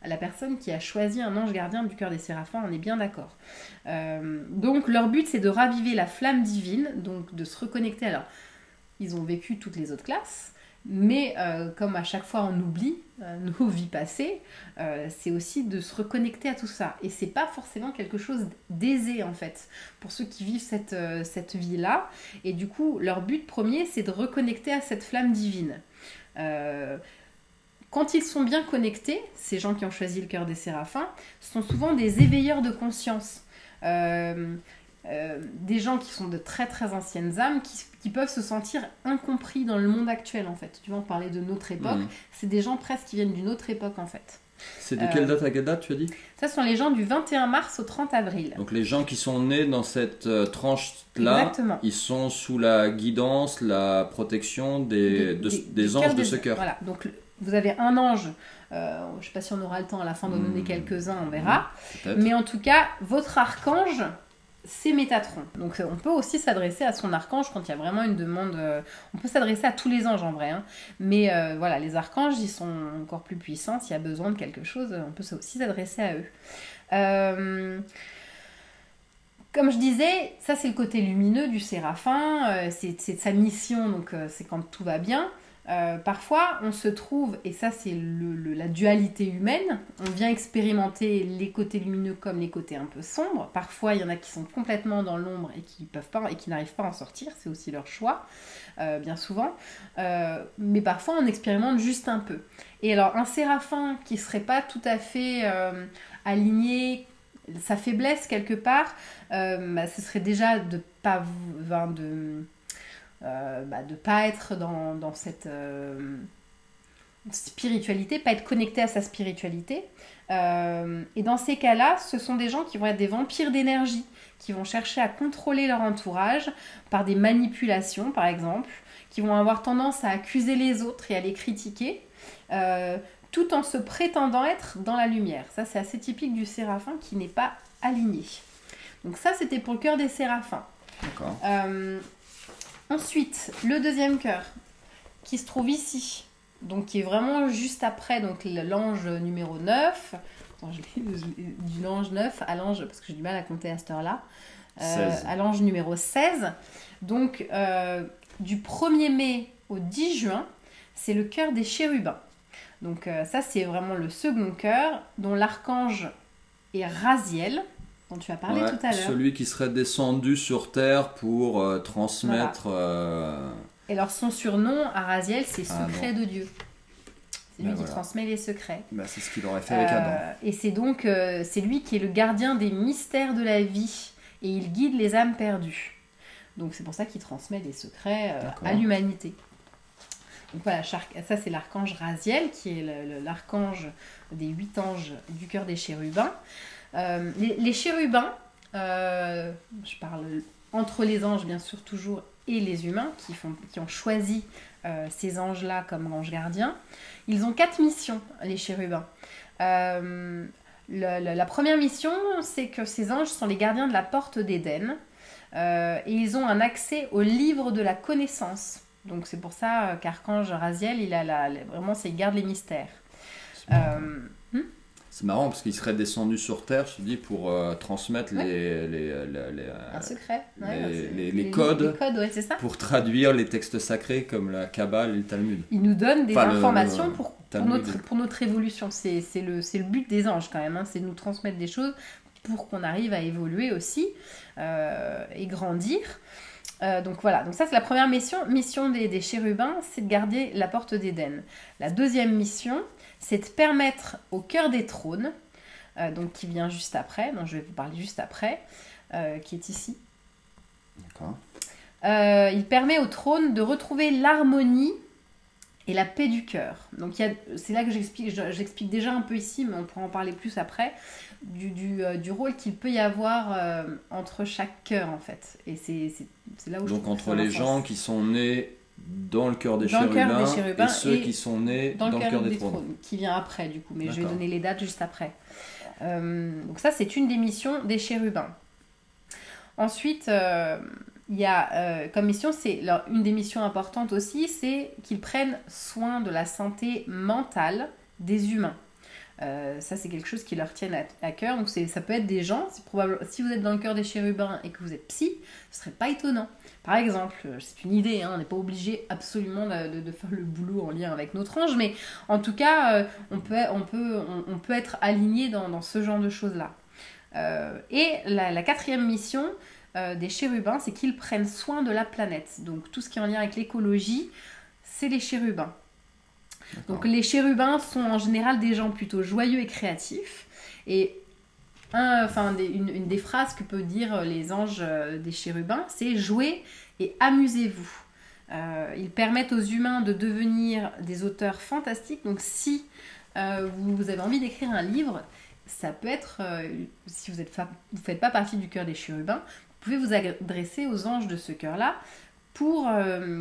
la personne qui a choisi un ange gardien du cœur des séraphins, on est bien d'accord. Donc, leur but, c'est de raviver la flamme divine, donc de se reconnecter. Alors, ils ont vécu toutes les autres classes, mais comme à chaque fois on oublie nos vies passées, c'est aussi de se reconnecter à tout ça. Et c'est pas forcément quelque chose d'aisé en fait, pour ceux qui vivent cette vie-là. Et du coup, leur but premier, c'est de reconnecter à cette flamme divine. Quand ils sont bien connectés, ces gens qui ont choisi le cœur des séraphins, sont souvent des éveilleurs de conscience. des gens qui sont de très très anciennes âmes qui peuvent se sentir incompris dans le monde actuel en fait. Tu vois, on parlait de notre époque, c'est des gens presque qui viennent d'une autre époque en fait. C'est de quelle date à quelle date tu as dit? Ça sont les gens du 21 mars au 30 avril. Donc les gens qui sont nés dans cette tranche-là, Exactement. ils sont sous la guidance, la protection des anges de ce cœur. Voilà, donc vous avez un ange, je ne sais pas si on aura le temps à la fin d'en donner quelques-uns, on verra. Mais en tout cas, votre archange, c'est Métatron. Donc on peut aussi s'adresser à son archange quand il y a vraiment une demande. On peut s'adresser à tous les anges en vrai. Hein. Mais voilà, les archanges, ils sont encore plus puissants. S'il y a besoin de quelque chose, on peut aussi s'adresser à eux. Comme je disais, ça c'est le côté lumineux du séraphin. C'est sa mission, donc c'est quand tout va bien. Parfois, on se trouve, et ça c'est la dualité humaine, on vient expérimenter les côtés lumineux comme les côtés un peu sombres. Parfois, il y en a qui sont complètement dans l'ombre et qui peuvent pas et qui n'arrivent pas à en sortir, c'est aussi leur choix, bien souvent. Mais parfois, on expérimente juste un peu. Et alors, un séraphin qui serait pas tout à fait aligné, sa faiblesse quelque part, ce serait déjà de pas de pas être dans cette spiritualité, pas être connecté à sa spiritualité. Et dans ces cas-là, ce sont des gens qui vont être des vampires d'énergie, qui vont chercher à contrôler leur entourage par des manipulations, par exemple, qui vont avoir tendance à accuser les autres et à les critiquer, tout en se prétendant être dans la lumière. Ça, c'est assez typique du séraphin qui n'est pas aligné. Donc ça, c'était pour le cœur des séraphins. D'accord. Ensuite, le deuxième cœur, qui se trouve ici, donc qui est vraiment juste après donc l'ange numéro 9. Attends, du l'ange 9 à l'ange, parce que j'ai du mal à compter à cette heure-là, à l'ange numéro 16. Donc, du 1er mai au 10 juin, c'est le cœur des chérubins. Donc ça, c'est vraiment le second cœur, dont l'archange est Raziel, dont tu as parlé tout à l'heure. Celui qui serait descendu sur Terre pour transmettre... Et alors son surnom à Raziel, c'est Secret de Dieu. C'est lui qui transmet les secrets. C'est ce qu'il aurait fait avec Adam. Et c'est donc c'est lui qui est le gardien des mystères de la vie. Et il guide les âmes perdues. Donc c'est pour ça qu'il transmet des secrets à l'humanité. Donc voilà, ça c'est l'archange Raziel, qui est l'archange des 8 anges du cœur des chérubins. Les chérubins, je parle entre les anges bien sûr toujours et les humains qui ont choisi ces anges-là comme anges gardiens. Ils ont 4 missions, les chérubins. La première mission, c'est que ces anges sont les gardiens de la porte d'Éden et ils ont un accès au livre de la connaissance. Donc c'est pour ça qu'archange Raziel, vraiment, il garde les mystères. C'est marrant parce qu'il serait descendu sur Terre, je te dis, pour transmettre un secret. Les codes, c'est ça. Pour traduire les textes sacrés comme la Kabbale et le Talmud. Il nous donne des informations pour notre évolution. C'est le but des anges quand même, hein, c'est de nous transmettre des choses pour qu'on arrive à évoluer aussi et grandir. Donc voilà, donc ça c'est la première mission des chérubins, c'est de garder la porte d'Éden. La deuxième mission, c'est de permettre au cœur des trônes, donc qui vient juste après, dont je vais vous parler juste après, qui est ici. D'accord. Il permet au trône de retrouver l'harmonie et la paix du cœur. Donc c'est là que j'explique déjà un peu ici, mais on pourra en parler plus après, du rôle qu'il peut y avoir entre chaque cœur en fait. Et c'est là où donc entre les gens qui sont nés dans le cœur des chérubins et ceux qui sont nés dans le cœur des trônes. Qui vient après du coup, mais je vais donner les dates juste après. Donc ça c'est une des missions des chérubins. Ensuite, il y a comme mission, une des missions importantes aussi, c'est qu'ils prennent soin de la santé mentale des humains. Ça c'est quelque chose qui leur tient à cœur, donc ça peut être des gens, c'est probable, si vous êtes dans le cœur des chérubins et que vous êtes psy, ce serait pas étonnant. Par exemple, c'est une idée, hein, on n'est pas obligé absolument de faire le boulot en lien avec notre ange, mais en tout cas, on peut être aligné dans ce genre de choses-là. Et la quatrième mission des chérubins, c'est qu'ils prennent soin de la planète. Donc tout ce qui est en lien avec l'écologie, c'est les chérubins. Donc les chérubins sont en général des gens plutôt joyeux et créatifs. Et une des phrases que peut dire les anges des chérubins, c'est « jouez et amusez-vous ». Ils permettent aux humains de devenir des auteurs fantastiques. Donc si vous avez envie d'écrire un livre, ça peut être, si vous ne faites pas partie du cœur des chérubins, vous pouvez vous adresser aux anges de ce cœur-là pour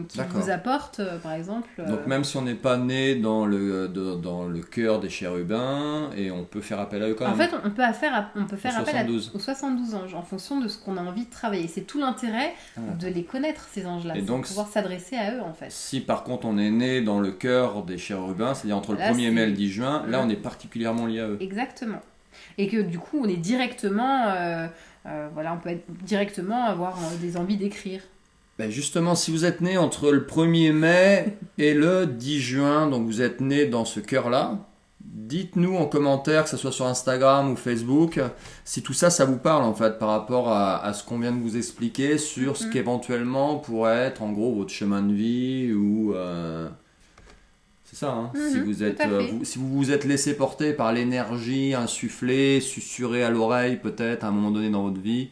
qu'ils vous apportent, par exemple... Donc même si on n'est pas né dans le cœur des chérubins, et on peut faire appel à eux quand même. En fait, on peut faire appel aux 72 anges, en fonction de ce qu'on a envie de travailler. C'est tout l'intérêt de les connaître, ces anges-là, c'est donc, pouvoir s'adresser à eux, en fait. Si par contre on est né dans le cœur des chérubins, c'est-à-dire entre le 1er mai et le 10 juin, là on est particulièrement lié à eux. Exactement. Et que du coup, on est directement... on peut directement avoir des envies d'écrire. Ben justement, si vous êtes né entre le 1er mai et le 10 juin, donc vous êtes né dans ce cœur-là, dites-nous en commentaire, que ce soit sur Instagram ou Facebook, si tout ça, ça vous parle en fait par rapport à ce qu'on vient de vous expliquer sur ce qu'éventuellement pourrait être en gros votre chemin de vie ou... C'est ça, hein. Si vous vous êtes laissé porter par l'énergie insufflée, susurrée à l'oreille peut-être à un moment donné dans votre vie,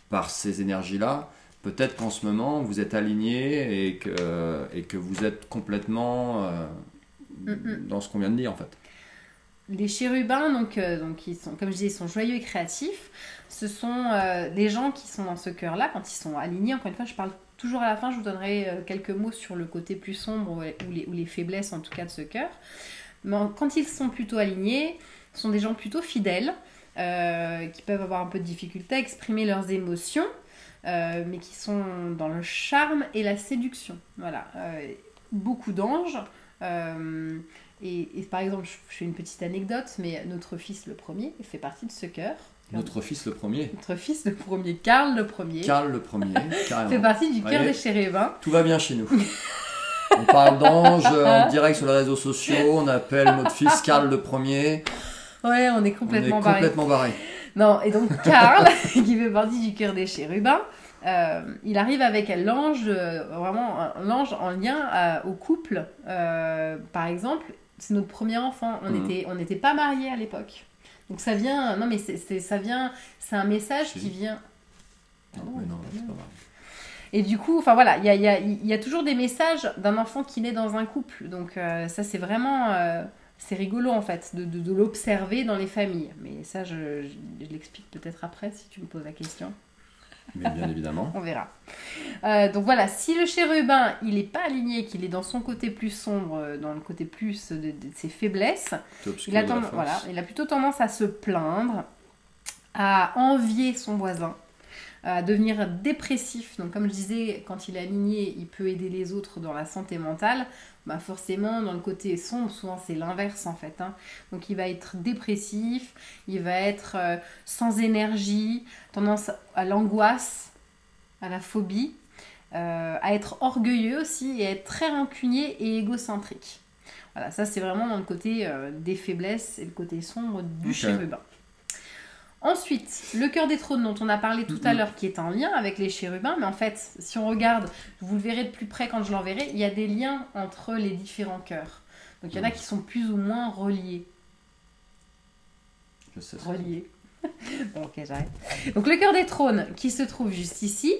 par ces énergies-là, peut-être qu'en ce moment vous êtes aligné et que vous êtes complètement dans ce qu'on vient de dire en fait. Les chérubins, donc ils sont, comme je disais, ils sont joyeux et créatifs. Ce sont les gens qui sont dans ce cœur-là, quand ils sont alignés. Encore une fois, je parle toujours à la fin, je vous donnerai quelques mots sur le côté plus sombre ou les faiblesses en tout cas de ce cœur. Mais quand ils sont plutôt alignés, ce sont des gens plutôt fidèles, qui peuvent avoir un peu de difficulté à exprimer leurs émotions, mais qui sont dans le charme et la séduction. Voilà, beaucoup d'anges. Et par exemple, je fais une petite anecdote, mais notre fils le premier fait partie de ce cœur. Notre fils le premier, Karl le premier, carrément. fait partie du cœur des chérubins. Tout va bien chez nous. On parle d'anges en direct sur les réseaux sociaux, on appelle notre fils Karl le premier. Ouais, on est complètement barré. Non, et donc Karl, qui fait partie du cœur des chérubins, il arrive avec l'ange, vraiment l'ange en lien au couple. Par exemple, c'est notre premier enfant. On n'était pas mariés à l'époque. Donc ça vient, non mais c'est un message qui vient. Non, c'est pas vrai. Et du coup, enfin voilà, il y a toujours des messages d'un enfant qui naît dans un couple. Donc ça c'est vraiment, c'est rigolo en fait de l'observer dans les familles. Mais ça je l'explique peut-être après si tu me poses la question. Mais bien évidemment. On verra. Donc voilà, si le chérubin, il n'est pas aligné, qu'il est dans son côté plus sombre, dans le côté plus de ses faiblesses, il a plutôt tendance à se plaindre, à envier son voisin, à devenir dépressif. Donc comme je disais, quand il est aligné, il peut aider les autres dans la santé mentale. Bah forcément, dans le côté sombre, souvent c'est l'inverse en fait. Donc il va être dépressif, il va être sans énergie, tendance à l'angoisse, à la phobie, à être orgueilleux aussi et à être très rancunier et égocentrique. Voilà, ça c'est vraiment dans le côté des faiblesses et le côté sombre du chérubin. Ensuite, le cœur des trônes dont on a parlé tout à l'heure, qui est en lien avec les chérubins, mais en fait, si on regarde, vous le verrez de plus près quand je l'enverrai, il y a des liens entre les différents cœurs. Donc il y en a qui sont plus ou moins reliés. Je sais. Reliés. Bon, ok, j'arrête. Donc le cœur des trônes, qui se trouve juste ici,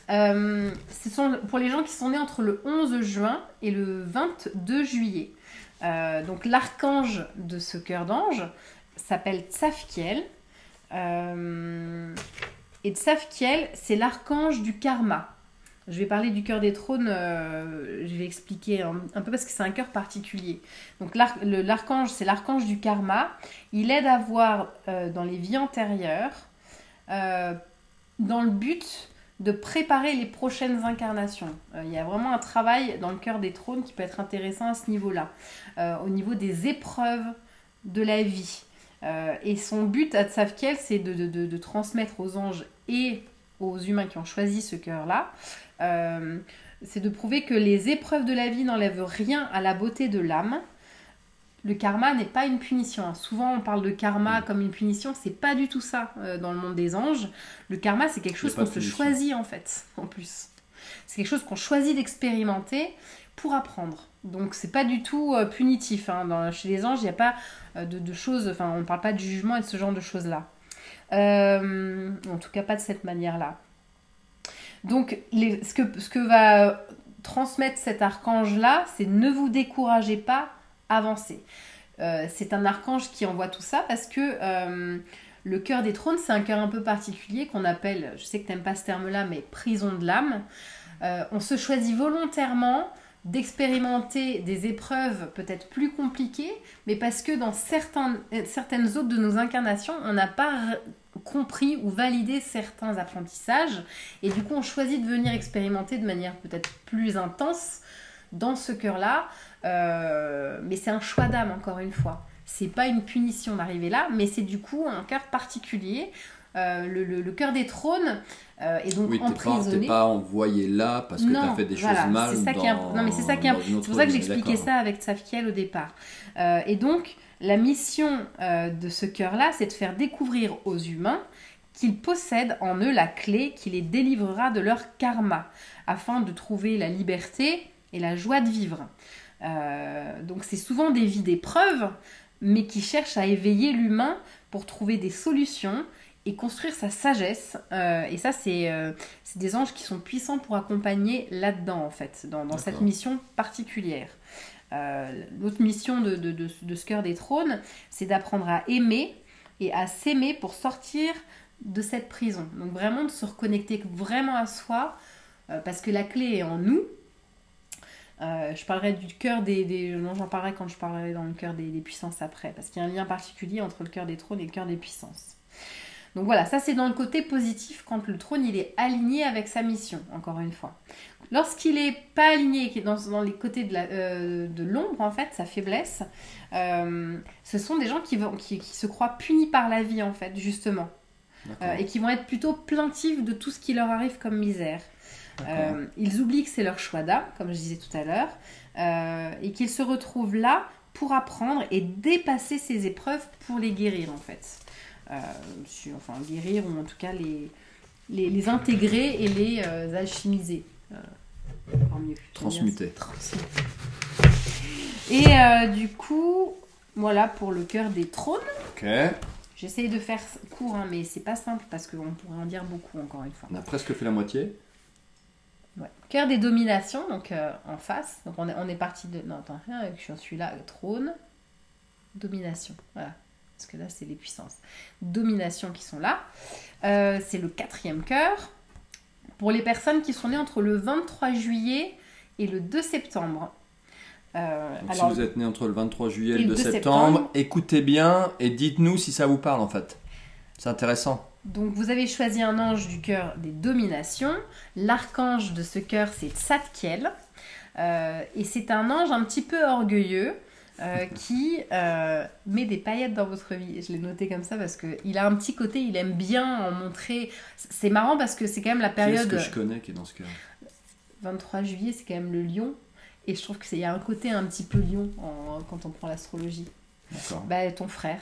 ce sont pour les gens qui sont nés entre le 11 juin et le 22 juillet. Donc l'archange de ce cœur d'ange s'appelle Tzafkiel. Et Tzafkiel, c'est l'archange du karma. Je vais parler du cœur des trônes, je vais expliquer un peu parce que c'est un cœur particulier. Donc l'archange, c'est l'archange du karma. Il aide à voir dans les vies antérieures, dans le but de préparer les prochaines incarnations. Il y a vraiment un travail dans le cœur des trônes qui peut être intéressant à ce niveau-là, au niveau des épreuves de la vie. Et son but à Tzafkiel, c'est de transmettre aux anges et aux humains qui ont choisi ce cœur-là, c'est de prouver que les épreuves de la vie n'enlèvent rien à la beauté de l'âme. Le karma n'est pas une punition. Souvent, on parle de karma comme une punition. C'est pas du tout ça dans le monde des anges. Le karma, c'est quelque chose qu'on se choisit en fait, en plus. C'est quelque chose qu'on choisit d'expérimenter pour apprendre. Donc c'est pas du tout punitif. Hein. Chez les anges, il n'y a pas de choses, enfin on ne parle pas de jugement et de ce genre de choses-là. En tout cas pas de cette manière-là. Donc ce que va transmettre cet archange-là, c'est ne vous découragez pas, avancez. C'est un archange qui envoie tout ça parce que le cœur des trônes, c'est un cœur un peu particulier qu'on appelle, je sais que tu n'aimes pas ce terme-là, mais prison de l'âme. On se choisit volontairement d'expérimenter des épreuves peut-être plus compliquées, mais parce que dans certaines autres de nos incarnations, on n'a pas compris ou validé certains apprentissages, et du coup on choisit de venir expérimenter de manière peut-être plus intense dans ce cœur-là, mais c'est un choix d'âme encore une fois. C'est pas une punition d'arriver là, mais c'est du coup un cœur particulier. Le cœur des trônes est donc emprisonné. T'es pas envoyé là parce que t'as fait des choses mal. C'est ça qui est non, mais c'est ça qui est c'est pour ça que j'expliquais ça avec Tsafiel au départ. Et donc, la mission de ce cœur-là, c'est de faire découvrir aux humains qu'ils possèdent en eux la clé qui les délivrera de leur karma, afin de trouver la liberté et la joie de vivre. Donc, c'est souvent des vies d'épreuves, mais qui cherchent à éveiller l'humain pour trouver des solutions et construire sa sagesse. Et ça, c'est des anges qui sont puissants pour accompagner là-dedans, en fait, dans cette mission particulière. L'autre mission de ce cœur des trônes, c'est d'apprendre à aimer et à s'aimer pour sortir de cette prison. Donc vraiment de se reconnecter vraiment à soi, parce que la clé est en nous. Je parlerai du cœur non, j'en parlerai quand je parlerai dans le cœur des puissances après, parce qu'il y a un lien particulier entre le cœur des trônes et le cœur des puissances. Donc voilà, ça c'est dans le côté positif quand le trône il est aligné avec sa mission, encore une fois. Lorsqu'il n'est pas aligné, qui est dans les côtés de l'ombre en fait, sa faiblesse, ce sont des gens qui se croient punis par la vie en fait, justement. Et qui vont être plutôt plaintifs de tout ce qui leur arrive comme misère. Ils oublient que c'est leur choix d'âme, comme je disais tout à l'heure, et qu'ils se retrouvent là pour apprendre et dépasser ces épreuves pour les guérir en fait. Enfin guérir ou en tout cas les intégrer et les alchimiser. Mieux. Transmuter. Et du coup, voilà pour le cœur des trônes. Ok. J'essaye de faire court, hein, mais c'est pas simple parce qu'on pourrait en dire beaucoup encore une fois. On a presque fait la moitié. Ouais. Cœur des dominations, donc en face. Donc on est parti de... Non, attends, je suis là, trône, domination. Voilà. Parce que là, c'est les puissances. Domination qui sont là. C'est le 4e cœur. Pour les personnes qui sont nées entre le 23 juillet et le 2 septembre. Donc si vous êtes né entre le 23 juillet et le 2 septembre, écoutez bien et dites-nous si ça vous parle en fait. C'est intéressant. Donc vous avez choisi un ange du cœur des dominations. L'archange de ce cœur, c'est Tzadkiel. Et c'est un ange un petit peu orgueilleux qui met des paillettes dans votre vie. Je l'ai noté comme ça parce qu'il a un petit côté, il aime bien en montrer. C'est marrant parce que c'est quand même la période... Qui est-ce que je connais qui est dans ce cœur ? 23 juillet, c'est quand même le lion. Et je trouve qu'il y a un côté un petit peu lion quand on prend l'astrologie. D'accord. Bah, ton frère.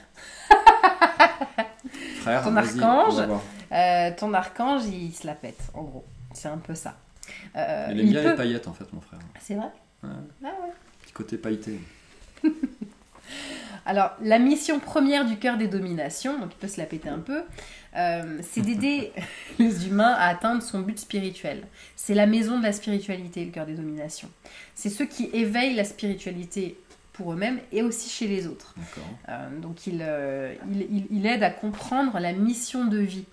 Frère, ton archange, il se la pète, en gros. C'est un peu ça. Il aime bien les paillettes, en fait, mon frère. C'est vrai ? Ouais. Ah ouais. Petit côté pailleté. Alors, la mission première du cœur des dominations, donc il peut se la péter un peu, c'est d'aider les humains à atteindre son but spirituel. C'est la maison de la spiritualité, le cœur des dominations. C'est ceux qui éveillent la spiritualité pour eux-mêmes et aussi chez les autres. Donc il aide à comprendre la mission de vie,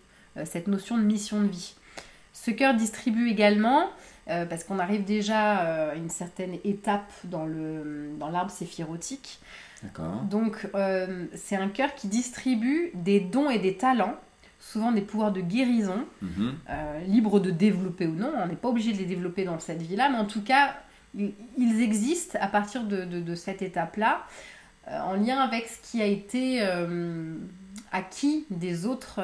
cette notion de mission de vie. Ce cœur distribue également, parce qu'on arrive déjà à une certaine étape dans l'arbre séphirotique. D'accord. Donc c'est un cœur qui distribue des dons et des talents, souvent des pouvoirs de guérison, libres de développer ou non. On n'est pas obligé de les développer dans cette vie-là, mais en tout cas, ils existent à partir de cette étape-là, en lien avec ce qui a été acquis des autres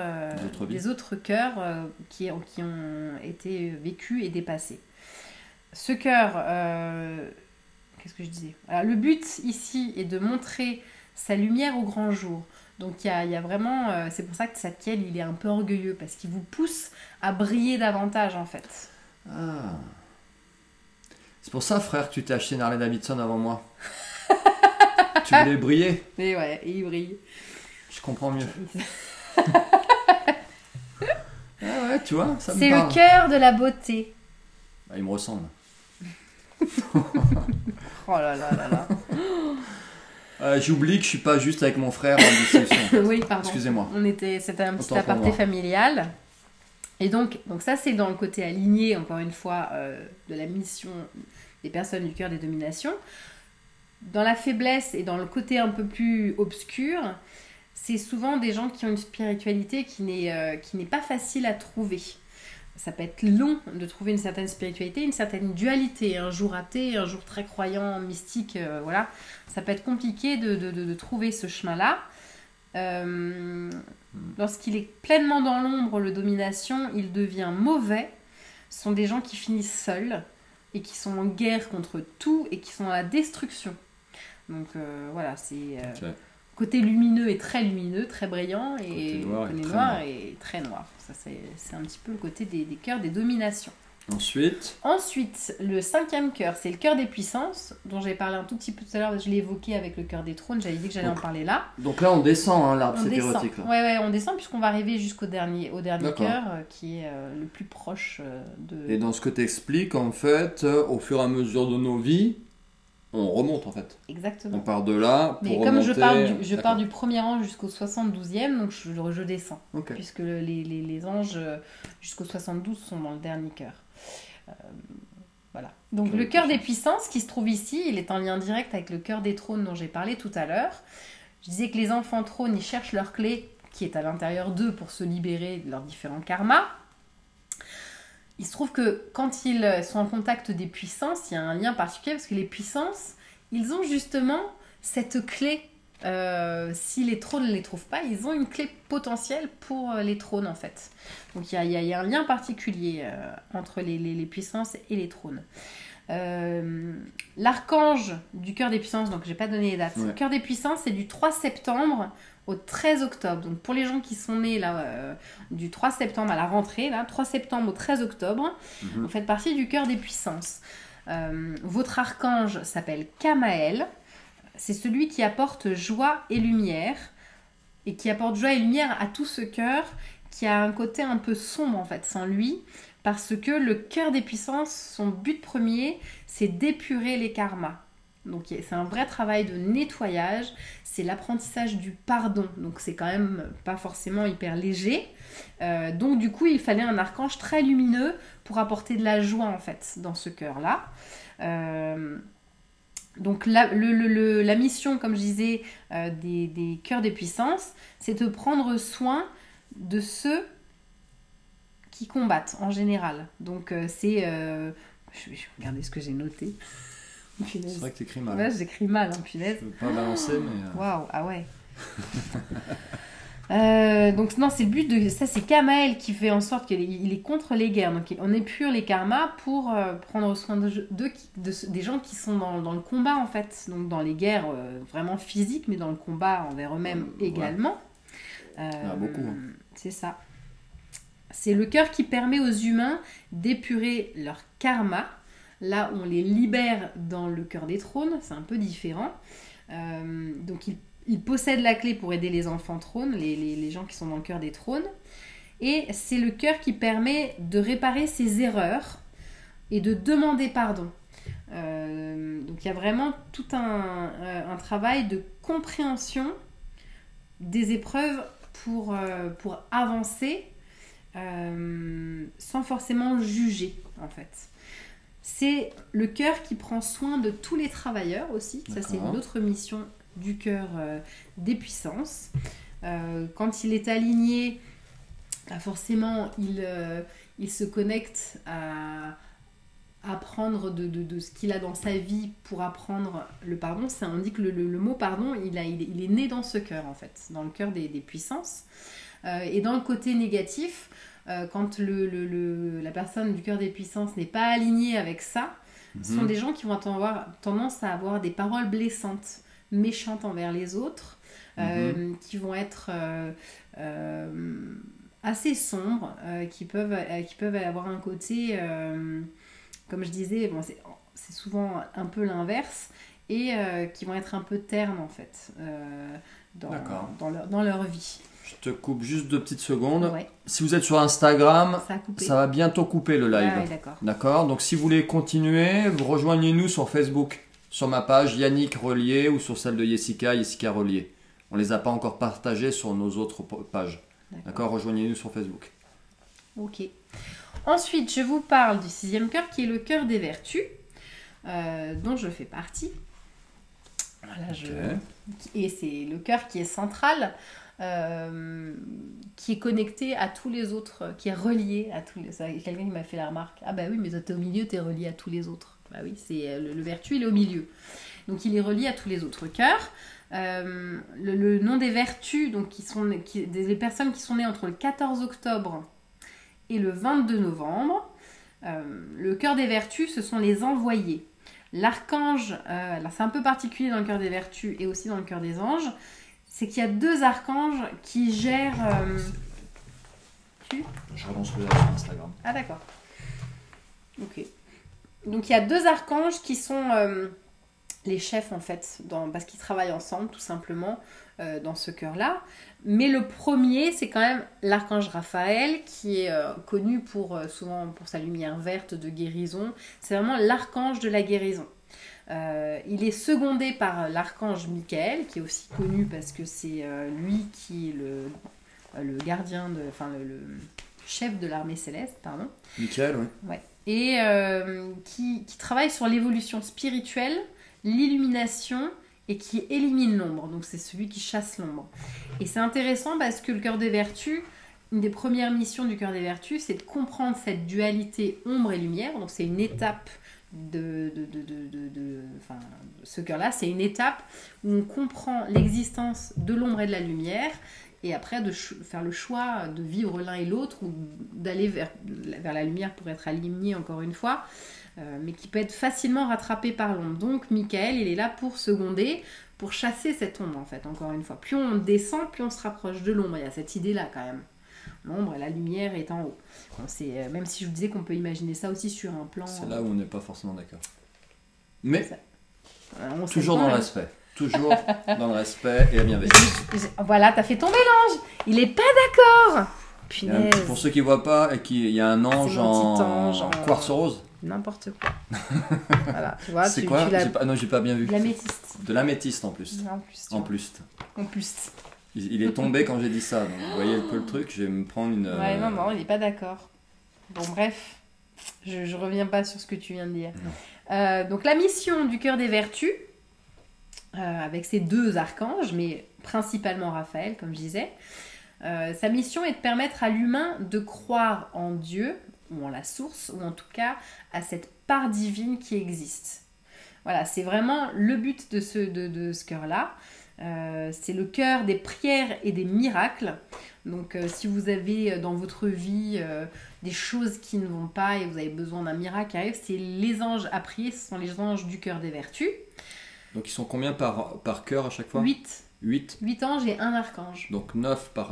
cœurs qui ont été vécus et dépassés. Ce cœur, qu'est-ce que je disais ? Alors, le but ici est de montrer sa lumière au grand jour. Donc il y a vraiment, c'est pour ça que Tzadkiel il est un peu orgueilleux, parce qu'il vous pousse à briller davantage en fait. Ah. C'est pour ça, frère, que tu t'es acheté une Harley Davidson avant moi. Tu voulais briller. Et ouais, et il brille. Je comprends mieux. Ah ouais, tu vois, ça me C'est parle. le cœur de la beauté. Bah, il me ressemble. Oh là là là là. J'oublie que je suis pas juste avec mon frère en discussion. Oui, pardon. Excusez-moi. C'était un petit Autant pour aparté moi. familial. Et donc ça c'est dans le côté aligné, encore une fois, de la mission des personnes du cœur des dominations. Dans la faiblesse et dans le côté un peu plus obscur, c'est souvent des gens qui ont une spiritualité qui n'est pas facile à trouver. Ça peut être long de trouver une certaine spiritualité, une certaine dualité, un jour athée, un jour très croyant, mystique, voilà. Ça peut être compliqué de trouver ce chemin-là. Lorsqu'il est pleinement dans l'ombre, le domination, il devient mauvais. Ce sont des gens qui finissent seuls et qui sont en guerre contre tout et qui sont à la destruction. Donc voilà, c'est... Ok. Côté lumineux est très lumineux, très brillant, et Côté noir est côté très noir noir. est très noir. Ça, c'est un petit peu le côté des cœurs des dominations. Ensuite, Ensuite, le 5e cœur, c'est le cœur des puissances, dont j'ai parlé un tout petit peu tout à l'heure, je l'ai évoqué avec le cœur des trônes, j'avais dit que j'allais en parler là. donc là on descend, hein, l'arbre On c'est descend. érotique. Là. Ouais, on descend puisqu'on va arriver jusqu'au dernier D'accord. cœur, qui est le plus proche de... Et dans ce que tu expliques, en fait, au fur et à mesure de nos vies, on remonte en fait. On Exactement. part de là pour Mais comme remonter. je pars du premier ange jusqu'au 72e, donc je descends. Ok. Puisque les anges jusqu'au 72 sont dans le dernier cœur. Voilà. Donc Cœur le des cœur des puissances. puissances qui se trouve ici, il est en lien direct avec le cœur des trônes dont j'ai parlé tout à l'heure. Je disais que les enfants trônes, ils cherchent leur clé qui est à l'intérieur d'eux pour se libérer de leurs différents karmas. Il se trouve que quand ils sont en contact des puissances, il y a un lien particulier parce que les puissances, ils ont justement cette clé. Si les trônes ne les trouvent pas, ils ont une clé potentielle pour les trônes en fait. Donc il y a un lien particulier entre les puissances et les trônes. L'archange du cœur des puissances, donc j'ai pas donné les dates. Ouais. Le cœur des puissances, c'est du 3 septembre au 13 octobre. Donc pour les gens qui sont nés là, du 3 septembre à la rentrée, là, 3 septembre au 13 octobre, vous faites partie du cœur des puissances. Votre archange s'appelle Kamaël. C'est celui qui apporte joie et lumière. Et qui apporte joie et lumière à tout ce cœur qui a un côté un peu sombre en fait sans lui. Parce que le cœur des puissances, son but premier, c'est d'épurer les karmas. Donc c'est un vrai travail de nettoyage, c'est l'apprentissage du pardon, donc c'est quand même pas forcément hyper léger. Donc du coup il fallait un archange très lumineux pour apporter de la joie en fait dans ce cœur-là. Donc la mission, comme je disais, des cœurs des puissances, c'est de prendre soin de ceux qui combattent en général. Donc c'est... je vais regarder ce que j'ai noté. C'est vrai que t'écris mal. Ouais, j'écris mal, hein, punaise. Je veux pas balancer, mais. Waouh, ah ouais. Donc non, c'est le but de ça, c'est Kamaël qui fait en sorte qu'il est contre les guerres. Donc on épure les karmas pour prendre soin des gens qui sont dans le combat en fait. Donc dans les guerres vraiment physiques, mais dans le combat envers eux-mêmes également. Il y en a beaucoup. Hein. C'est ça. C'est le cœur qui permet aux humains d'épurer leur karma. Là, on les libère dans le cœur des trônes, c'est un peu différent. Donc, il possède la clé pour aider les enfants trônes, les gens qui sont dans le cœur des trônes. Et c'est le cœur qui permet de réparer ses erreurs et de demander pardon. Donc, il y a vraiment tout un travail de compréhension des épreuves pour avancer sans forcément juger, en fait. C'est le cœur qui prend soin de tous les travailleurs aussi. Ça, c'est une autre mission du cœur des puissances. Quand il est aligné, forcément, il se connecte à apprendre de ce qu'il a dans sa vie pour apprendre le pardon. On dit que le mot pardon, il est né dans ce cœur, en fait, dans le cœur des puissances. Et dans le côté négatif, quand la personne du cœur des puissances n'est pas alignée avec ça, ce sont des gens qui vont avoir tendance à avoir des paroles blessantes, méchantes envers les autres, qui vont être assez sombres, qui peuvent avoir un côté, comme je disais, c'est souvent un peu l'inverse, et qui vont être un peu ternes en fait dans leur vie. Je te coupe juste 2 petites secondes. Ouais. Si vous êtes sur Instagram, Ça a coupé. ça va bientôt couper le live. Ah oui, d'accord. D'accord. Donc si vous voulez continuer, vous rejoignez-nous sur Facebook, sur ma page Yannick Relier ou sur celle de Jessica Relier. On les a pas encore partagés sur nos autres pages. D'accord. Rejoignez-nous sur Facebook. Ok. Ensuite, je vous parle du 6e cœur qui est le cœur des vertus, dont je fais partie. Voilà, et c'est le cœur qui est central, qui est connecté à tous les autres, qui est relié à tous les autres. Quelqu'un qui m'a fait la remarque. Ah bah oui, mais toi t'es au milieu, t'es relié à tous les autres. Bah oui, c'est le vertu, il est au milieu. Donc il est relié à tous les autres cœurs. Le nom des vertus, donc des personnes qui sont nées entre le 14 octobre et le 22 novembre. Le cœur des vertus, ce sont les envoyés. L'archange, là c'est un peu particulier dans le cœur des vertus et aussi dans le cœur des anges, c'est qu'il y a 2 archanges qui gèrent... Je relance le live sur Instagram. Ah d'accord. Ok. Donc il y a 2 archanges qui sont les chefs en fait, parce qu'ils travaillent ensemble tout simplement dans ce cœur-là. Mais le premier, c'est quand même l'archange Raphaël, qui est connu souvent pour sa lumière verte de guérison. C'est vraiment l'archange de la guérison. Il est secondé par l'archange Michael, qui est aussi connu parce que c'est lui qui est le gardien, le chef de l'armée céleste, pardon. Michael, oui. Ouais. Et qui travaille sur l'évolution spirituelle, l'illumination, et qui élimine l'ombre. Donc c'est celui qui chasse l'ombre. Et c'est intéressant parce que le cœur des vertus, une des premières missions du cœur des vertus, c'est de comprendre cette dualité ombre et lumière. Donc c'est une étape ce cœur-là, c'est une étape où on comprend l'existence de l'ombre et de la lumière, et après de faire le choix de vivre l'un et l'autre, ou d'aller vers la lumière pour être aligné encore une fois, mais qui peut être facilement rattrapé par l'ombre. Donc Michael, il est là pour seconder, pour chasser cette ombre en fait, encore une fois. Plus on descend, plus on se rapproche de l'ombre. Il y a cette idée-là quand même. L'ombre et la lumière est en haut. Bon, même si je vous disais qu'on peut imaginer ça aussi sur un plan... C'est là où on n'est pas forcément d'accord. Mais on toujours dans le respect. Toujours dans le respect et la bienveillance. Voilà, t'as fait tomber l'ange. Il est pas d'accord. Punaise. Pour ceux qui ne voient pas, il y a un ange en quartz rose. N'importe quoi. Voilà, tu vois. C'est quoi non, j'ai pas bien vu. De l'améthyste. De l'améthyste en plus. En plus. Il est tombé quand j'ai dit ça. Donc, vous voyez un peu le truc, je vais me prendre une... Ouais, non, il n'est pas d'accord. Bon, bref, je reviens pas sur ce que tu viens de dire. Donc, la mission du cœur des vertus, avec ces 2 archanges, mais principalement Raphaël, comme je disais, sa mission est de permettre à l'humain de croire en Dieu, ou en la source, ou en tout cas à cette part divine qui existe. Voilà, c'est vraiment le but de ce cœur-là. C'est le cœur des prières et des miracles. Donc si vous avez dans votre vie des choses qui ne vont pas et vous avez besoin d'un miracle qui arrive, c'est les anges à prier, ce sont les anges du cœur des vertus. Donc ils sont combien par cœur à chaque fois ? 8. 8 anges et 1 archange. Donc 9 par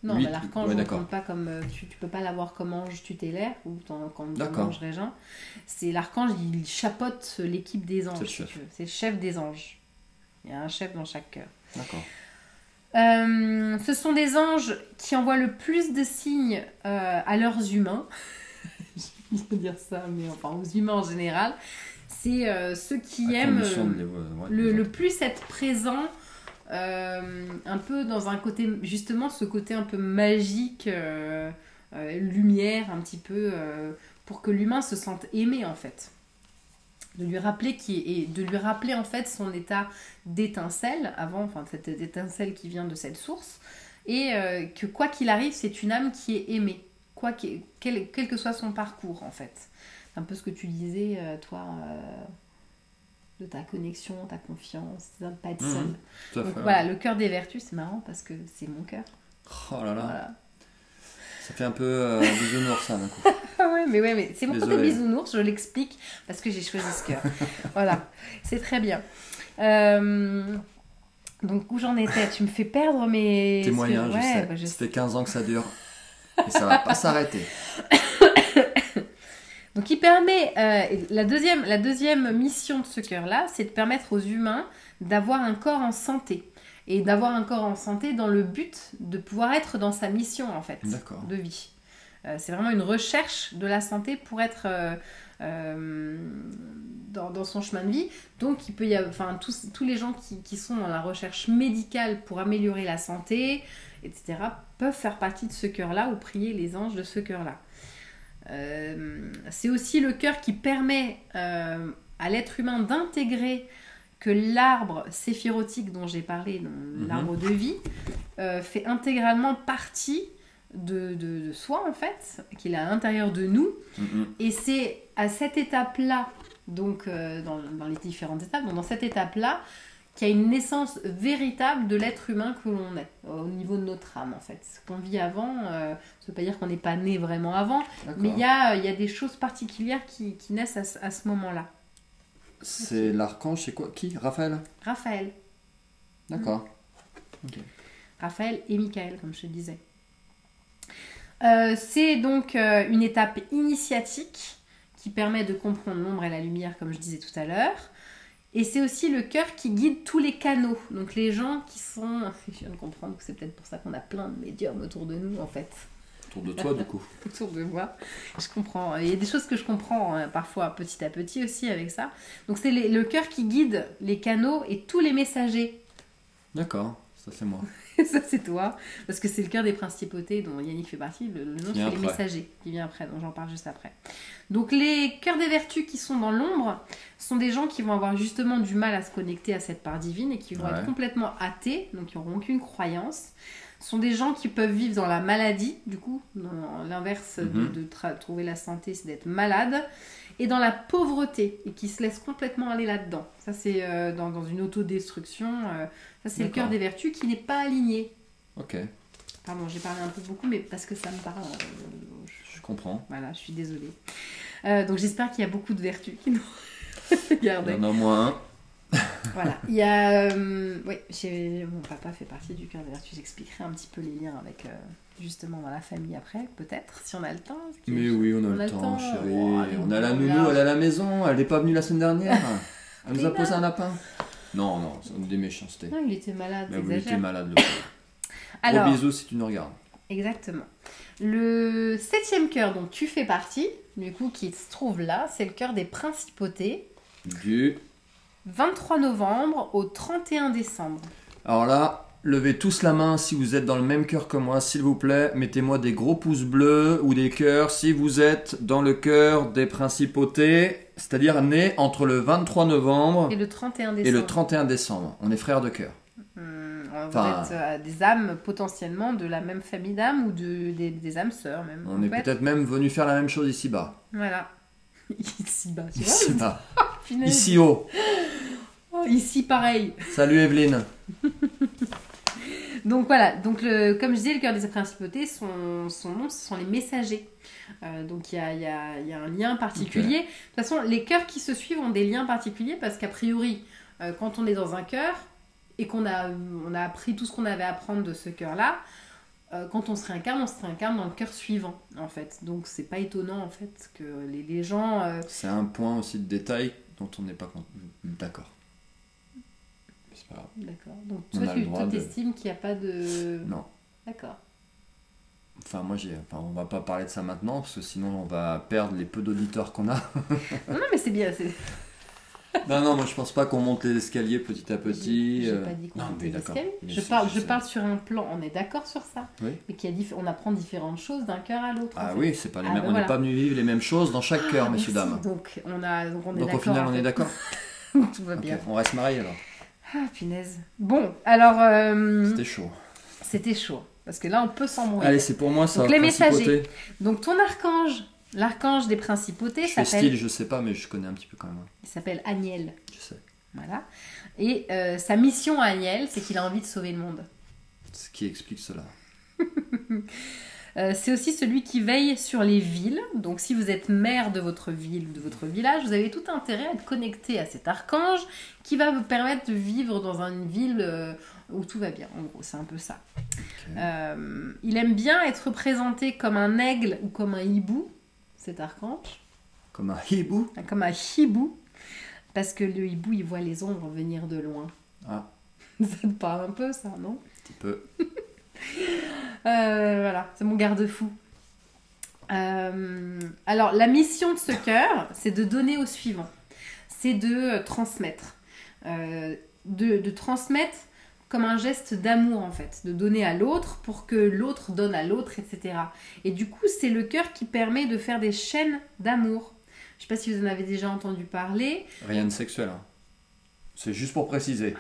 non, 8. L'archange, on ne compte pas comme... tu peux pas l'avoir comme ange tutélaire ou comme ange régent. C'est l'archange, il chapeaute l'équipe des anges, si tu veux. C'est le chef des anges. Il y a un chef dans chaque cœur. D'accord. Ce sont des anges qui envoient le plus de signes à leurs humains. Je vais dire ça, mais enfin aux humains en général. C'est ceux qui aiment le plus être présents, un peu dans un côté, justement ce côté un peu magique, lumière un petit peu, pour que l'humain se sente aimé en fait. De lui rappeler en fait son état d'étincelle cette étincelle qui vient de cette source, et que quoi qu'il arrive, c'est une âme qui est aimée, quel que soit son parcours en fait. C'est un peu ce que tu disais toi, de ta connexion, ta confiance, de ne pas être seul. Donc voilà, le cœur des vertus, c'est marrant parce que c'est mon cœur. Oh là là. Voilà. Ça fait un peu bisounours ça d'un coup. mais c'est mon côté bisounours, je l'explique parce que j'ai choisi ce cœur. Voilà, c'est très bien. Donc où j'en étais ? Tu me fais perdre mes... Tes moyens, je sais. Ça fait 15 ans que ça dure et ça va pas s'arrêter. Donc il permet, la deuxième mission de ce cœur-là, c'est de permettre aux humains d'avoir un corps en santé. Et d'avoir un corps en santé dans le but de pouvoir être dans sa mission, en fait, de vie. C'est vraiment une recherche de la santé pour être dans son chemin de vie. Donc il peut y avoir, tous les gens qui sont dans la recherche médicale pour améliorer la santé, etc., peuvent faire partie de ce cœur-là ou prier les anges de ce cœur-là. C'est aussi le cœur qui permet à l'être humain d'intégrer que l'arbre séphirotique dont j'ai parlé, l'arbre de vie, fait intégralement partie de soi, en fait, qu'il est à l'intérieur de nous. Et c'est à cette étape-là, donc dans les différentes étapes, donc dans cette étape-là, qu'il y a une naissance véritable de l'être humain que l'on est, au niveau de notre âme, en fait. Ce qu'on vit avant, ça ne veut pas dire qu'on n'est pas né vraiment avant, mais il y a des choses particulières qui naissent à ce moment-là. C'est l'archange, c'est quoi? Qui? Raphaël? Raphaël. D'accord. Okay. Raphaël et Michael, comme je te disais. C'est donc une étape initiatique qui permet de comprendre l'ombre et la lumière, comme je disais tout à l'heure. Et c'est aussi le cœur qui guide tous les canaux. Donc les gens qui sont... Je viens de comprendre que c'est peut-être pour ça qu'on a plein de médiums autour de nous, en fait. Autour de toi, du coup. Autour de moi. Je comprends. Il y a des choses que je comprends parfois petit à petit aussi avec ça. Donc c'est le cœur qui guide les canaux et tous les messagers. D'accord, ça c'est moi. Ça c'est toi. Parce que c'est le cœur des principautés dont Yannick fait partie. Le nom c'est les messagers qui vient après. Donc j'en parle juste après. Donc les cœurs des vertus qui sont dans l'ombre sont des gens qui vont avoir justement du mal à se connecter à cette part divine et qui vont être complètement athées, donc qui n'auront aucune croyance. Ce sont des gens qui peuvent vivre dans la maladie, du coup, dans l'inverse de trouver la santé, c'est d'être malade, et dans la pauvreté, et qui se laissent complètement aller là-dedans. Ça, c'est dans une autodestruction. Ça, c'est le cœur des vertus qui n'est pas aligné. Ok. Pardon, j'ai parlé un peu beaucoup, mais parce que ça me parle. Je comprends. Voilà, je suis désolée. Donc, j'espère qu'il y a beaucoup de vertus qui nous regardent. Il y en a moins un. Voilà, il y a... oui, mon papa fait partie du cœur des vertus. J'expliquerai un petit peu les liens avec, justement, dans la famille après, peut-être, si on a le temps. Mais oui, on a le temps, chérie. On a la nounou, elle est à la maison. Elle n'est pas venue la semaine dernière. Elle nous a posé un lapin. Non, c'est des méchancetés. Non, il était malade, il était malade, le pauvre. Alors, gros bisous si tu nous regardes. Exactement. Le 7e cœur dont tu fais partie, du coup, qui se trouve là, c'est le cœur des principautés. Du 23 novembre au 31 décembre. Alors là, levez tous la main si vous êtes dans le même cœur que moi, s'il vous plaît. Mettez-moi des gros pouces bleus ou des cœurs si vous êtes dans le cœur des principautés, c'est-à-dire né entre le 23 novembre et le 31 décembre. On est frères de cœur. Vous êtes des âmes potentiellement de la même famille d'âmes ou des âmes sœurs même. On est peut-être même venus faire la même chose ici-bas. Voilà. Ici-bas, tu vois. Ici-bas. Ici haut. Ici pareil. Salut Evelyne. Donc voilà, donc comme je disais, le cœur des principautés, son nom, ce sont les messagers. Donc il y a un lien particulier. Okay. De toute façon, les cœurs qui se suivent ont des liens particuliers parce qu'a priori, quand on est dans un cœur et qu'on a appris tout ce qu'on avait à apprendre de ce cœur-là, quand on se réincarne dans le cœur suivant, en fait. Donc c'est pas étonnant, en fait, que les gens... C'est un point aussi de détail dont on n'est pas d'accord. C'est pas grave. D'accord. Donc toi, tu estimes qu'il n'y a pas de... Non. D'accord. Enfin, on va pas parler de ça maintenant, parce que sinon on va perdre les peu d'auditeurs qu'on a. Non, mais c'est bien, Non, moi je pense pas qu'on monte les escaliers petit à petit. J'ai pas dit qu'on montait les escaliers. Je parle sur un plan, on est d'accord sur ça. Oui. Mais on apprend différentes choses d'un cœur à l'autre. Ah oui, c'est pas les mêmes. On n'est pas venu vivre les mêmes choses dans chaque cœur, messieurs, dames. Donc on est d'accord. Donc au final, on est d'accord. Tout va bien. On reste mariés alors. Ah, punaise. Bon, alors... C'était chaud. C'était chaud. Parce que là, on peut s'embrouiller. Allez, c'est pour moi ça. Donc les messagers. Donc ton archange... L'archange des principautés s'appelle... style, je sais pas, mais je connais un petit peu quand même. Il s'appelle Aniel. Je sais. Voilà. Et sa mission à Aniel, c'est qu'il a envie de sauver le monde. Ce qui explique cela. C'est aussi celui qui veille sur les villes. Donc si vous êtes maire de votre ville ou de votre village, vous avez tout intérêt à être connecté à cet archange qui va vous permettre de vivre dans une ville où tout va bien. En gros, c'est un peu ça. Okay. Il aime bien être représenté comme un aigle ou comme un hibou, cet archange. Comme un hibou. Comme un hibou, parce que le hibou, il voit les ombres venir de loin. Ah. Ça te parle un peu, ça, non? Un petit peu. Voilà, c'est mon garde-fou. Alors, la mission de ce cœur, c'est de donner au suivant. C'est de transmettre. De transmettre comme un geste d'amour, en fait. De donner à l'autre pour que l'autre donne à l'autre, etc. Et du coup, c'est le cœur qui permet de faire des chaînes d'amour. Je ne sais pas si vous en avez déjà entendu parler. Rien de sexuel. Hein. C'est juste pour préciser.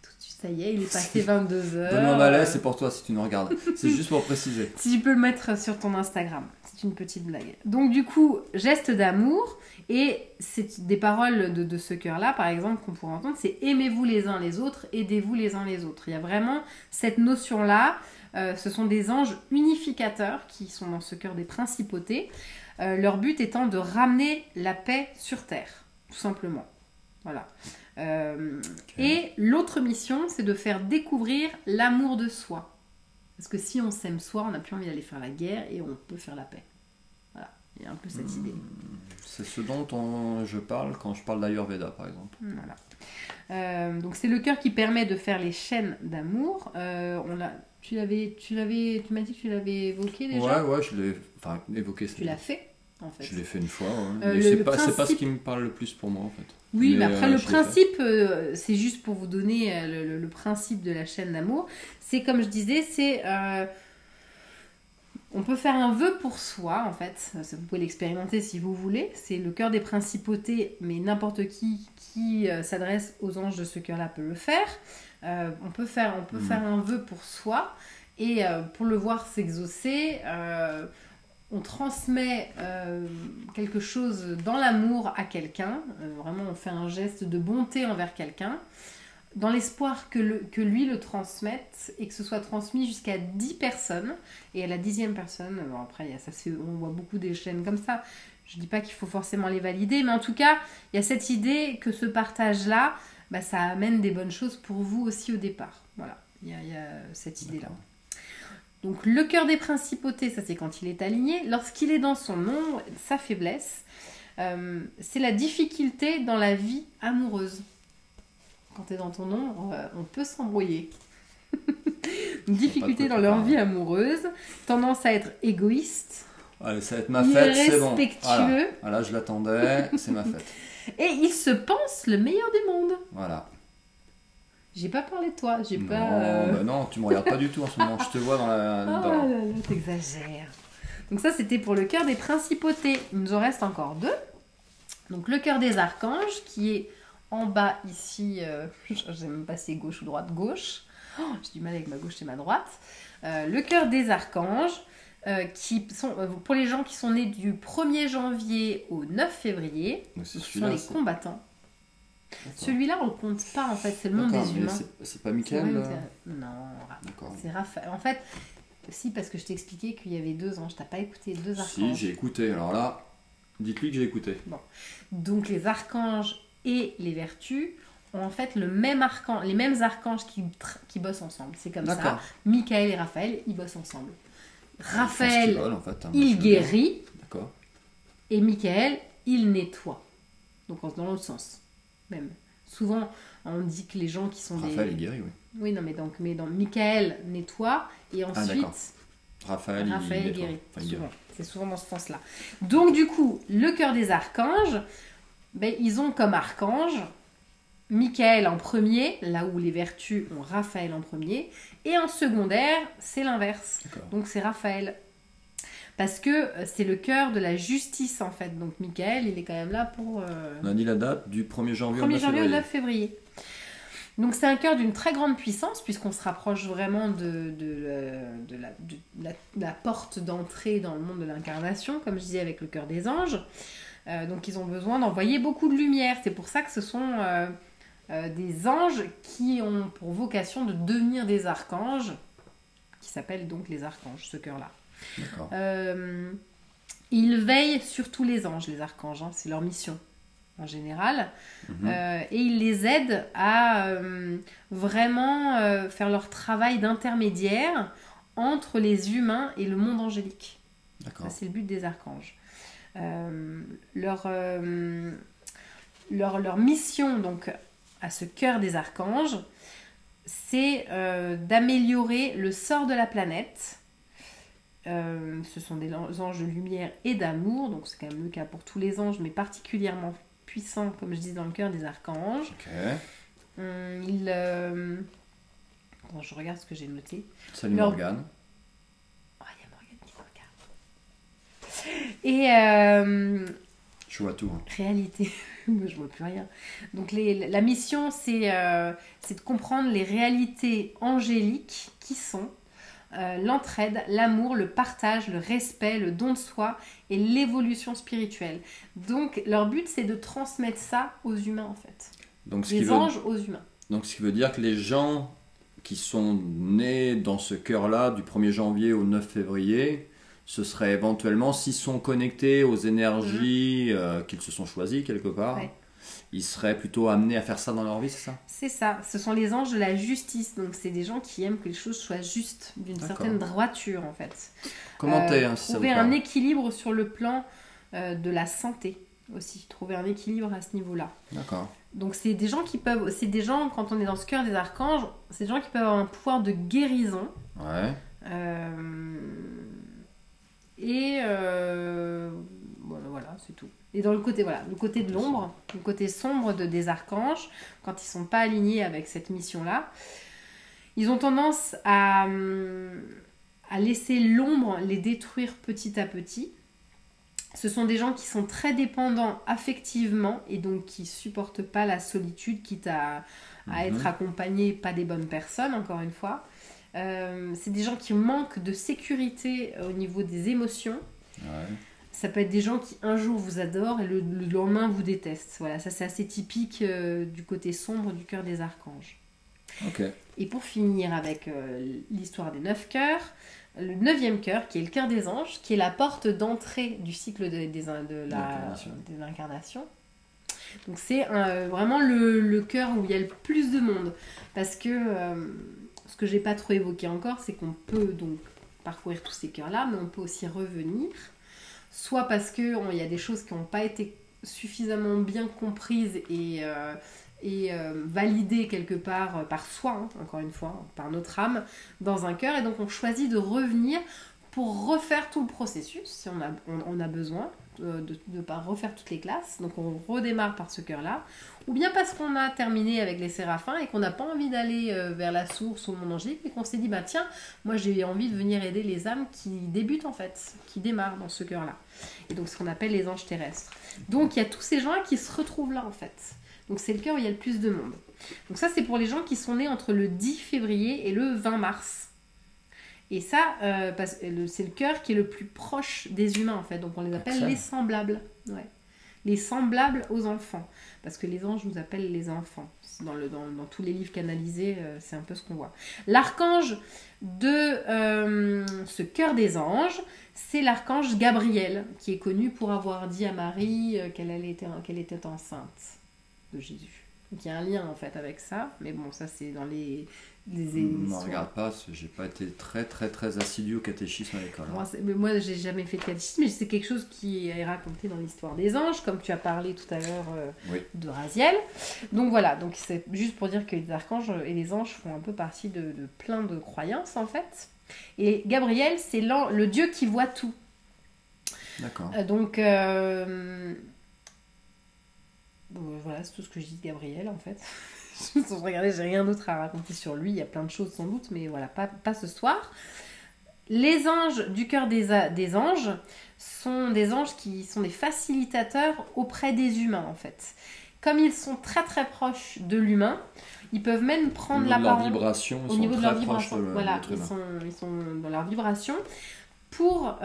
Tout de suite, ça y est, il est passé 22h. Benoît Malais, c'est pour toi si tu nous regardes. C'est juste pour préciser. Si tu peux le mettre sur ton Instagram. C'est une petite blague. Donc du coup, geste d'amour. Et c'est des paroles de ce cœur-là, par exemple, qu'on pourrait entendre, c'est aimez-vous les uns les autres, aidez-vous les uns les autres. Il y a vraiment cette notion-là. Ce sont des anges unificateurs qui sont dans ce cœur des principautés. Leur but étant de ramener la paix sur Terre, tout simplement. Voilà. Et l'autre mission, c'est de faire découvrir l'amour de soi. Parce que si on s'aime soi, on n'a plus envie d'aller faire la guerre et on peut faire la paix. Voilà, il y a un peu cette idée. C'est ce dont je parle quand je parle d'Ayurveda, par exemple. Voilà. Donc c'est le cœur qui permet de faire les chaînes d'amour. Tu m'as dit que tu l'avais évoqué déjà. Ouais, je l'ai évoqué. Tu l'as fait, en fait. Je l'ai fait une fois, ouais. Mais c'est pas ce qui me parle le plus pour moi, en fait. Oui, mais après, le principe, c'est juste pour vous donner le principe de la chaîne d'amour. C'est comme je disais, c'est... on peut faire un vœu pour soi, en fait. Vous pouvez l'expérimenter si vous voulez. C'est le cœur des principautés, mais n'importe qui s'adresse aux anges de ce cœur-là peut le faire. On peut faire un vœu pour soi. Et pour le voir s'exaucer... on transmet quelque chose dans l'amour à quelqu'un. Vraiment, on fait un geste de bonté envers quelqu'un, dans l'espoir que lui le transmette et que ce soit transmis jusqu'à 10 personnes. Et à la 10e personne, bon après, on voit beaucoup des chaînes comme ça. Je ne dis pas qu'il faut forcément les valider, mais en tout cas, il y a cette idée que ce partage-là, ça amène des bonnes choses pour vous aussi au départ. Voilà, il y a cette idée-là. Donc le cœur des principautés, ça c'est quand il est aligné. Lorsqu'il est dans son ombre, sa faiblesse, c'est la difficulté dans la vie amoureuse. Quand tu es dans ton ombre, on peut s'embrouiller. Une difficulté dans leur vie amoureuse, tendance à être égoïste. Allez, ça va être ma fête, c'est bon. Irrespectueux. Voilà, je l'attendais, c'est ma fête. Et ils se pensent le meilleur des mondes. Voilà. J'ai pas parlé de toi, non, tu me regardes pas du tout en ce moment, je te vois dans la... Oh là là, t'exagères. Donc ça, c'était pour le cœur des principautés. Il nous en reste encore 2. Donc le cœur des archanges, qui est en bas ici, je sais même pas si c'est gauche ou droite, gauche. Oh, j'ai du mal avec ma gauche et ma droite. Le cœur des archanges, qui sont, pour les gens qui sont nés du 1er janvier au 9 février, ce sont les combattants. D'accord. Celui-là, on le compte pas en fait, c'est le monde des humains. C'est pas Michael Non, d'accord. C'est Raphaël. En fait, si, parce que je t'ai expliqué qu'il y avait 2 anges, t'as pas écouté 2 archanges. Si, j'ai écouté, alors là, dites-lui que j'ai écouté. Bon. Donc les archanges et les vertus ont en fait les mêmes archanges qui bossent ensemble. C'est comme ça. Michael et Raphaël, ils bossent ensemble. Raphaël, il guérit. D'accord. Et Michael, il nettoie. Donc dans l'autre sens. Même. Souvent, on dit que les gens qui sont Raphaël est guéri, oui. Oui, non, mais dans Michael nettoie et ensuite Raphaël est guéri. C'est souvent dans ce sens-là. Donc du coup, le cœur des archanges, ils ont comme archange Michael en premier, là où les vertus ont Raphaël en premier, et en secondaire, c'est l'inverse. D'accord. Donc c'est Raphaël. Parce que c'est le cœur de la justice, en fait. Donc, Michael, il est quand même là pour... On a dit la date du 1er janvier au 9 février. Donc, c'est un cœur d'une très grande puissance, puisqu'on se rapproche vraiment de la porte d'entrée dans le monde de l'incarnation, comme je disais, avec le cœur des anges. Donc, ils ont besoin d'envoyer beaucoup de lumière. C'est pour ça que ce sont des anges qui ont pour vocation de devenir des archanges, qui s'appellent donc les archanges, ce cœur-là. D'accord. Ils veillent sur tous les anges, les archanges, c'est leur mission en général, et ils les aident à vraiment faire leur travail d'intermédiaire entre les humains et le monde angélique. D'accord. Ça, c'est le but des archanges. Leur mission donc à ce cœur des archanges, c'est d'améliorer le sort de la planète. Ce sont des anges de lumière et d'amour, donc c'est quand même le cas pour tous les anges, mais particulièrement puissants, comme je dis, dans le cœur des archanges. Ok. Attends, je regarde ce que j'ai noté. Salut Morgane. Oh, il y a Morgane qui regarde. Et je vois tout. Réalité. Moi, je vois plus rien. Donc la mission, c'est de comprendre les réalités angéliques qui sont l'entraide, l'amour, le partage, le respect, le don de soi et l'évolution spirituelle. Donc leur but, c'est de transmettre ça aux humains en fait. Donc, les anges aux humains. Donc ce qui veut dire que les gens qui sont nés dans ce cœur-là du 1er janvier au 9 février, ce serait éventuellement, s'ils sont connectés aux énergies qu'ils se sont choisies quelque part, ouais. Ils seraient plutôt amenés à faire ça dans leur vie, c'est ça? C'est ça, ce sont les anges de la justice, donc c'est des gens qui aiment que les choses soient justes, d'une certaine droiture en fait. Commentez, si ça vous trouver un équilibre sur le plan de la santé aussi, trouver un équilibre à ce niveau-là. D'accord. Donc c'est des gens qui peuvent, c'est des gens, quand on est dans ce cœur des archanges, c'est des gens qui peuvent avoir un pouvoir de guérison. Ouais. Voilà, c'est tout. Et dans le côté, le côté de l'ombre, le côté sombre des archanges, quand ils ne sont pas alignés avec cette mission-là, ils ont tendance à laisser l'ombre les détruire petit à petit. Ce sont des gens qui sont très dépendants affectivement et donc qui ne supportent pas la solitude, quitte à être accompagnés pas des bonnes personnes, encore une fois. C'est des gens qui manquent de sécurité au niveau des émotions. Ouais. Ça peut être des gens qui un jour vous adorent et le lendemain vous détestent. Voilà, ça c'est assez typique du côté sombre du cœur des archanges. Ok. Et pour finir avec l'histoire des 9 cœurs, le 9e cœur qui est le cœur des anges, qui est la porte d'entrée du cycle des incarnations. Donc c'est vraiment le cœur où il y a le plus de monde. Parce que ce que j'ai pas trop évoqué encore, c'est qu'on peut donc parcourir tous ces cœurs-là, mais on peut aussi revenir. Soit parce qu'il y a des choses qui n'ont pas été suffisamment bien comprises et validées quelque part par soi, encore une fois, par notre âme, dans un cœur. Et donc on choisit de revenir pour refaire tout le processus, si on a besoin de ne pas refaire toutes les classes. Donc on redémarre par ce cœur-là. Ou bien parce qu'on a terminé avec les séraphins et qu'on n'a pas envie d'aller vers la source ou le monde angélique, et qu'on s'est dit, tiens, moi j'ai envie de venir aider les âmes qui débutent en fait, qui démarrent dans ce cœur-là. Et donc ce qu'on appelle les anges terrestres. Donc il y a tous ces gens qui se retrouvent là en fait. Donc c'est le cœur où il y a le plus de monde. Donc ça c'est pour les gens qui sont nés entre le 10 février et le 20 mars. Et ça, c'est le cœur qui est le plus proche des humains en fait. Donc on les appelle les semblables. Ouais. Les semblables aux enfants. Parce que les anges nous appellent les enfants. Dans tous les livres canalisés, c'est un peu ce qu'on voit. L'archange de ce cœur des anges, c'est l'archange Gabriel, qui est connu pour avoir dit à Marie qu'elle était enceinte de Jésus. Donc il y a un lien en fait avec ça. Mais bon, ça c'est dans les ne regarde pas, j'ai pas été très très très assidu au catéchisme à l'école. Moi j'ai jamais fait de catéchisme, mais c'est quelque chose qui est raconté dans l'histoire des anges, comme tu as parlé tout à l'heure de Raziel. Donc voilà, donc c'est juste pour dire que les archanges et les anges font un peu partie de plein de croyances en fait. Et Gabriel, c'est le dieu qui voit tout. D'accord. Donc voilà, c'est tout ce que je dis de Gabriel en fait. Regardez, j'ai rien d'autre à raconter sur lui, il y a plein de choses sans doute, mais voilà, pas ce soir. Les anges du cœur des anges sont des anges qui sont des facilitateurs auprès des humains en fait. Comme ils sont très très proches de l'humain, ils peuvent même prendre la parole au niveau de leur vibration. Voilà, ils sont dans leur vibration pour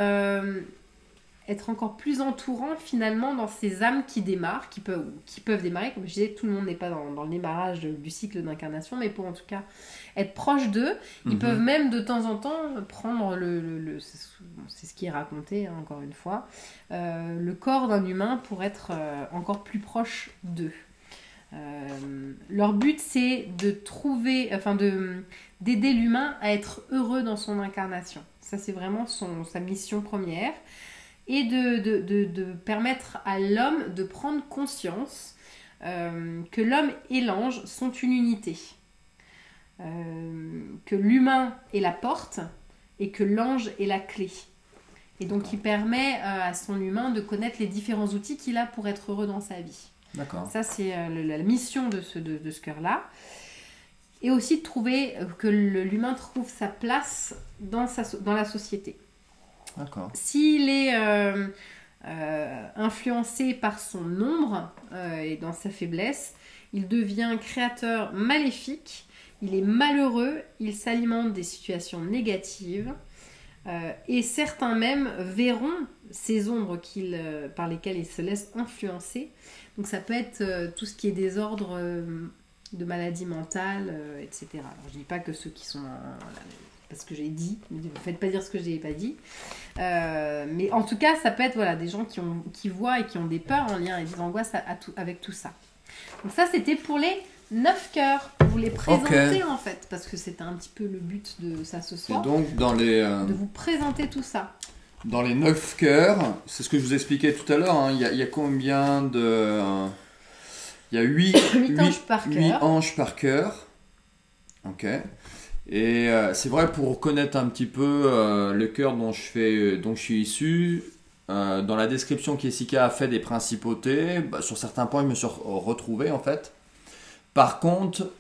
être encore plus entourant finalement dans ces âmes qui démarrent, qui peuvent démarrer. Comme je disais, tout le monde n'est pas dans le démarrage du cycle d'incarnation, mais pour en tout cas être proche d'eux, ils peuvent même de temps en temps prendre c'est ce qui est raconté, encore une fois, le corps d'un humain pour être encore plus proche d'eux. Leur but c'est d'aider l'humain à être heureux dans son incarnation. Ça c'est vraiment sa mission première. et de permettre à l'homme de prendre conscience que l'homme et l'ange sont une unité. Que l'humain est la porte et que l'ange est la clé. Et donc il permet à son humain de connaître les différents outils qu'il a pour être heureux dans sa vie. D'accord. Ça c'est la mission de ce cœur-là. Et aussi de trouver que l'humain trouve sa place dans la société. D'accord. S'il est influencé par son ombre et dans sa faiblesse, il devient créateur maléfique, il est malheureux, il s'alimente des situations négatives et certains même verront ces ombres par lesquelles il se laisse influencer. Donc ça peut être tout ce qui est désordre de maladie mentale, etc. Alors je dis pas que ceux qui sont parce que j'ai dit, ne me faites pas dire ce que je n'ai pas dit. Mais en tout cas, ça peut être des gens qui voient et qui ont des peurs en lien et des angoisses avec tout ça. Donc ça, c'était pour les 9 cœurs. Vous les présenter en fait, parce que c'était un petit peu le but de ça ce soir. Et donc, de vous présenter tout ça. Dans les 9 cœurs, c'est ce que je vous expliquais tout à l'heure, il y a combien de... Il y a 8 anges par cœur. Ok. Et c'est vrai, pour connaître un petit peu le cœur dont je suis issu, dans la description qu'Jessica a fait des principautés, sur certains points je me suis retrouvé en fait. Par contre,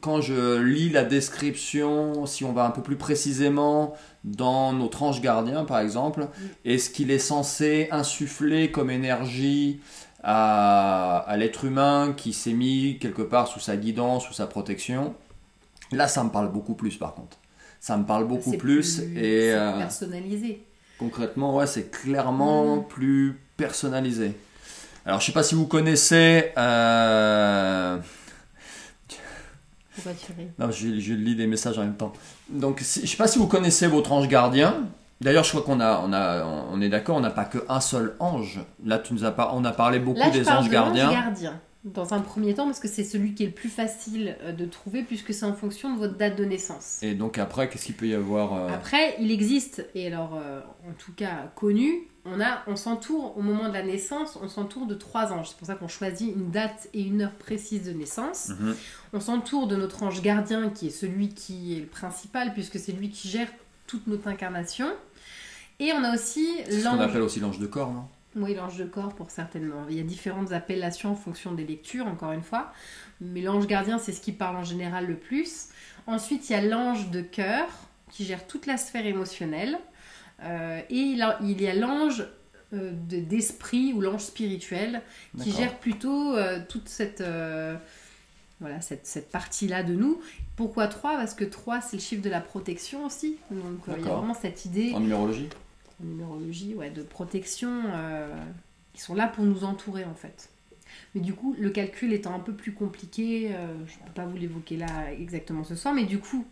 quand je lis la description, si on va un peu plus précisément dans notre ange gardien par exemple, et ce qu'il est censé insuffler comme énergie à l'être humain qui s'est mis quelque part sous sa guidance, sous sa protection, là ça me parle beaucoup plus par contre. Ça me parle beaucoup plus et c'est personnalisé. Concrètement, ouais, c'est clairement plus personnalisé. Alors je sais pas si vous connaissez... Pourquoi tu ris ? Non, je lis des messages en même temps. Donc, je sais pas si vous connaissez votre ange gardien. D'ailleurs, je crois on est d'accord, on n'a pas qu'un seul ange. Là, on a parlé beaucoup des anges gardiens. Ange gardien, dans un premier temps, parce que c'est celui qui est le plus facile de trouver, puisque c'est en fonction de votre date de naissance. Et donc après, qu'est-ce qu'il peut y avoir Après, il existe, et alors, en tout cas connu, on s'entoure, au moment de la naissance, on s'entoure de 3 anges. C'est pour ça qu'on choisit une date et une heure précise de naissance. On s'entoure de notre ange gardien, qui est celui qui est le principal, puisque c'est lui qui gère toute notre incarnation. Et on a aussi l'ange... C'est ce qu'on appelle aussi l'ange de corps, non ? Oui, l'ange de corps, pour certainement. Il y a différentes appellations en fonction des lectures, encore une fois. Mais l'ange gardien, c'est ce qui parle en général le plus. Ensuite, il y a l'ange de cœur, qui gère toute la sphère émotionnelle. Et il y a l'ange d'esprit ou l'ange spirituel qui gère plutôt toute cette partie-là de nous. Pourquoi 3 ? Parce que 3 c'est le chiffre de la protection aussi. Donc il y a vraiment cette idée... En numérologie ? En numérologie, ouais, de protection. Ils sont là pour nous entourer en fait. Mais du coup, le calcul étant un peu plus compliqué, je ne peux pas vous l'évoquer là exactement ce soir, mais du coup...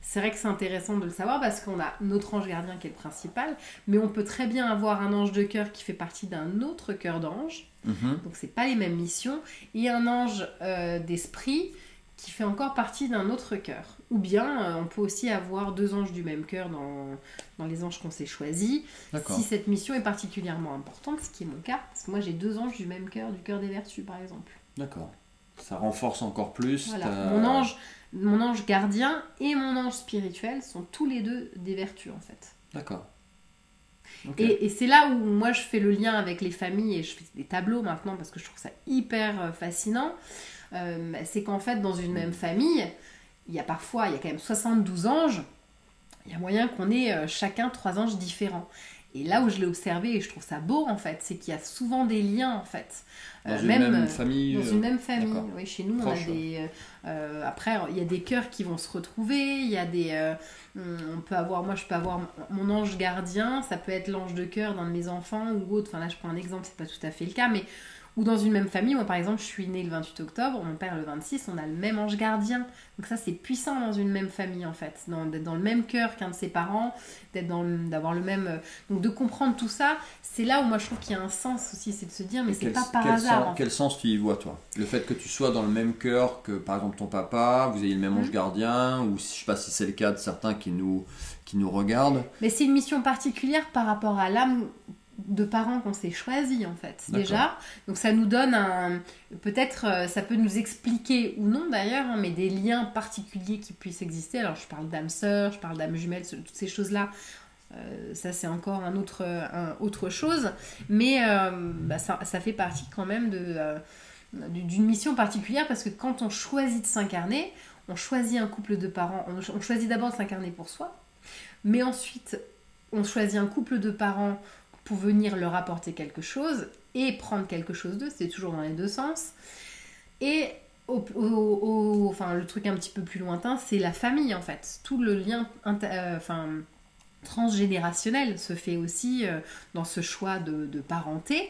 C'est vrai que c'est intéressant de le savoir parce qu'on a notre ange gardien qui est le principal, mais on peut très bien avoir un ange de cœur qui fait partie d'un autre cœur d'ange, donc c'est pas les mêmes missions, et un ange d'esprit qui fait encore partie d'un autre cœur. Ou bien on peut aussi avoir 2 anges du même cœur dans les anges qu'on s'est choisis, si cette mission est particulièrement importante, ce qui est mon cas, parce que moi j'ai 2 anges du même cœur, du cœur des vertus par exemple. D'accord. Ça renforce encore plus. Voilà. Mon ange gardien et mon ange spirituel sont tous les 2 des vertus en fait. D'accord. Okay. Et c'est là où moi je fais le lien avec les familles et je fais des tableaux maintenant parce que je trouve ça hyper fascinant. C'est qu'en fait dans une même famille, il y a quand même 72 anges. Il y a moyen qu'on ait chacun 3 anges différents. Et là où je l'ai observé et je trouve ça beau en fait, c'est qu'il y a souvent des liens en fait. Dans une même famille. Dans une même famille. Oui, chez nous, proche, on a des. Après, il y a des cœurs qui vont se retrouver. Il y a des. Je peux avoir mon ange gardien. Ça peut être l'ange de cœur d'un de mes enfants ou autre. Enfin là, je prends un exemple, c'est pas tout à fait le cas, mais ou dans une même famille. Moi, par exemple, je suis née le 28 octobre, mon père le 26. On a le même ange gardien. Donc ça, c'est puissant dans une même famille en fait, d'être dans le même cœur qu'un de ses parents, d'avoir le même. Donc de comprendre tout ça, c'est là où moi je trouve qu'il y a un sens aussi, c'est de se dire mais c'est pas par hasard. Quel sens tu y vois toi ? Le fait que tu sois dans le même cœur que par exemple ton papa, vous ayez le même ange gardien, ou je sais pas si c'est le cas de certains qui nous regardent. Mais c'est une mission particulière par rapport à l'âme de parents qu'on s'est choisis en fait déjà, donc ça nous donne peut-être ça peut nous expliquer ou non d'ailleurs, hein, mais des liens particuliers qui puissent exister. Alors je parle d'âme sœur, je parle d'âme jumelle, toutes ces choses là, ça c'est encore autre chose, mais ça fait partie quand même d'une mission particulière, parce que quand on choisit de s'incarner, on choisit un couple de parents, on choisit d'abord de s'incarner pour soi, mais ensuite on choisit un couple de parents pour venir leur apporter quelque chose et prendre quelque chose d'eux, c'est toujours dans les deux sens. Et enfin, le truc un petit peu plus lointain, c'est la famille en fait. Tout le lien transgénérationnel se fait aussi dans ce choix de parenté.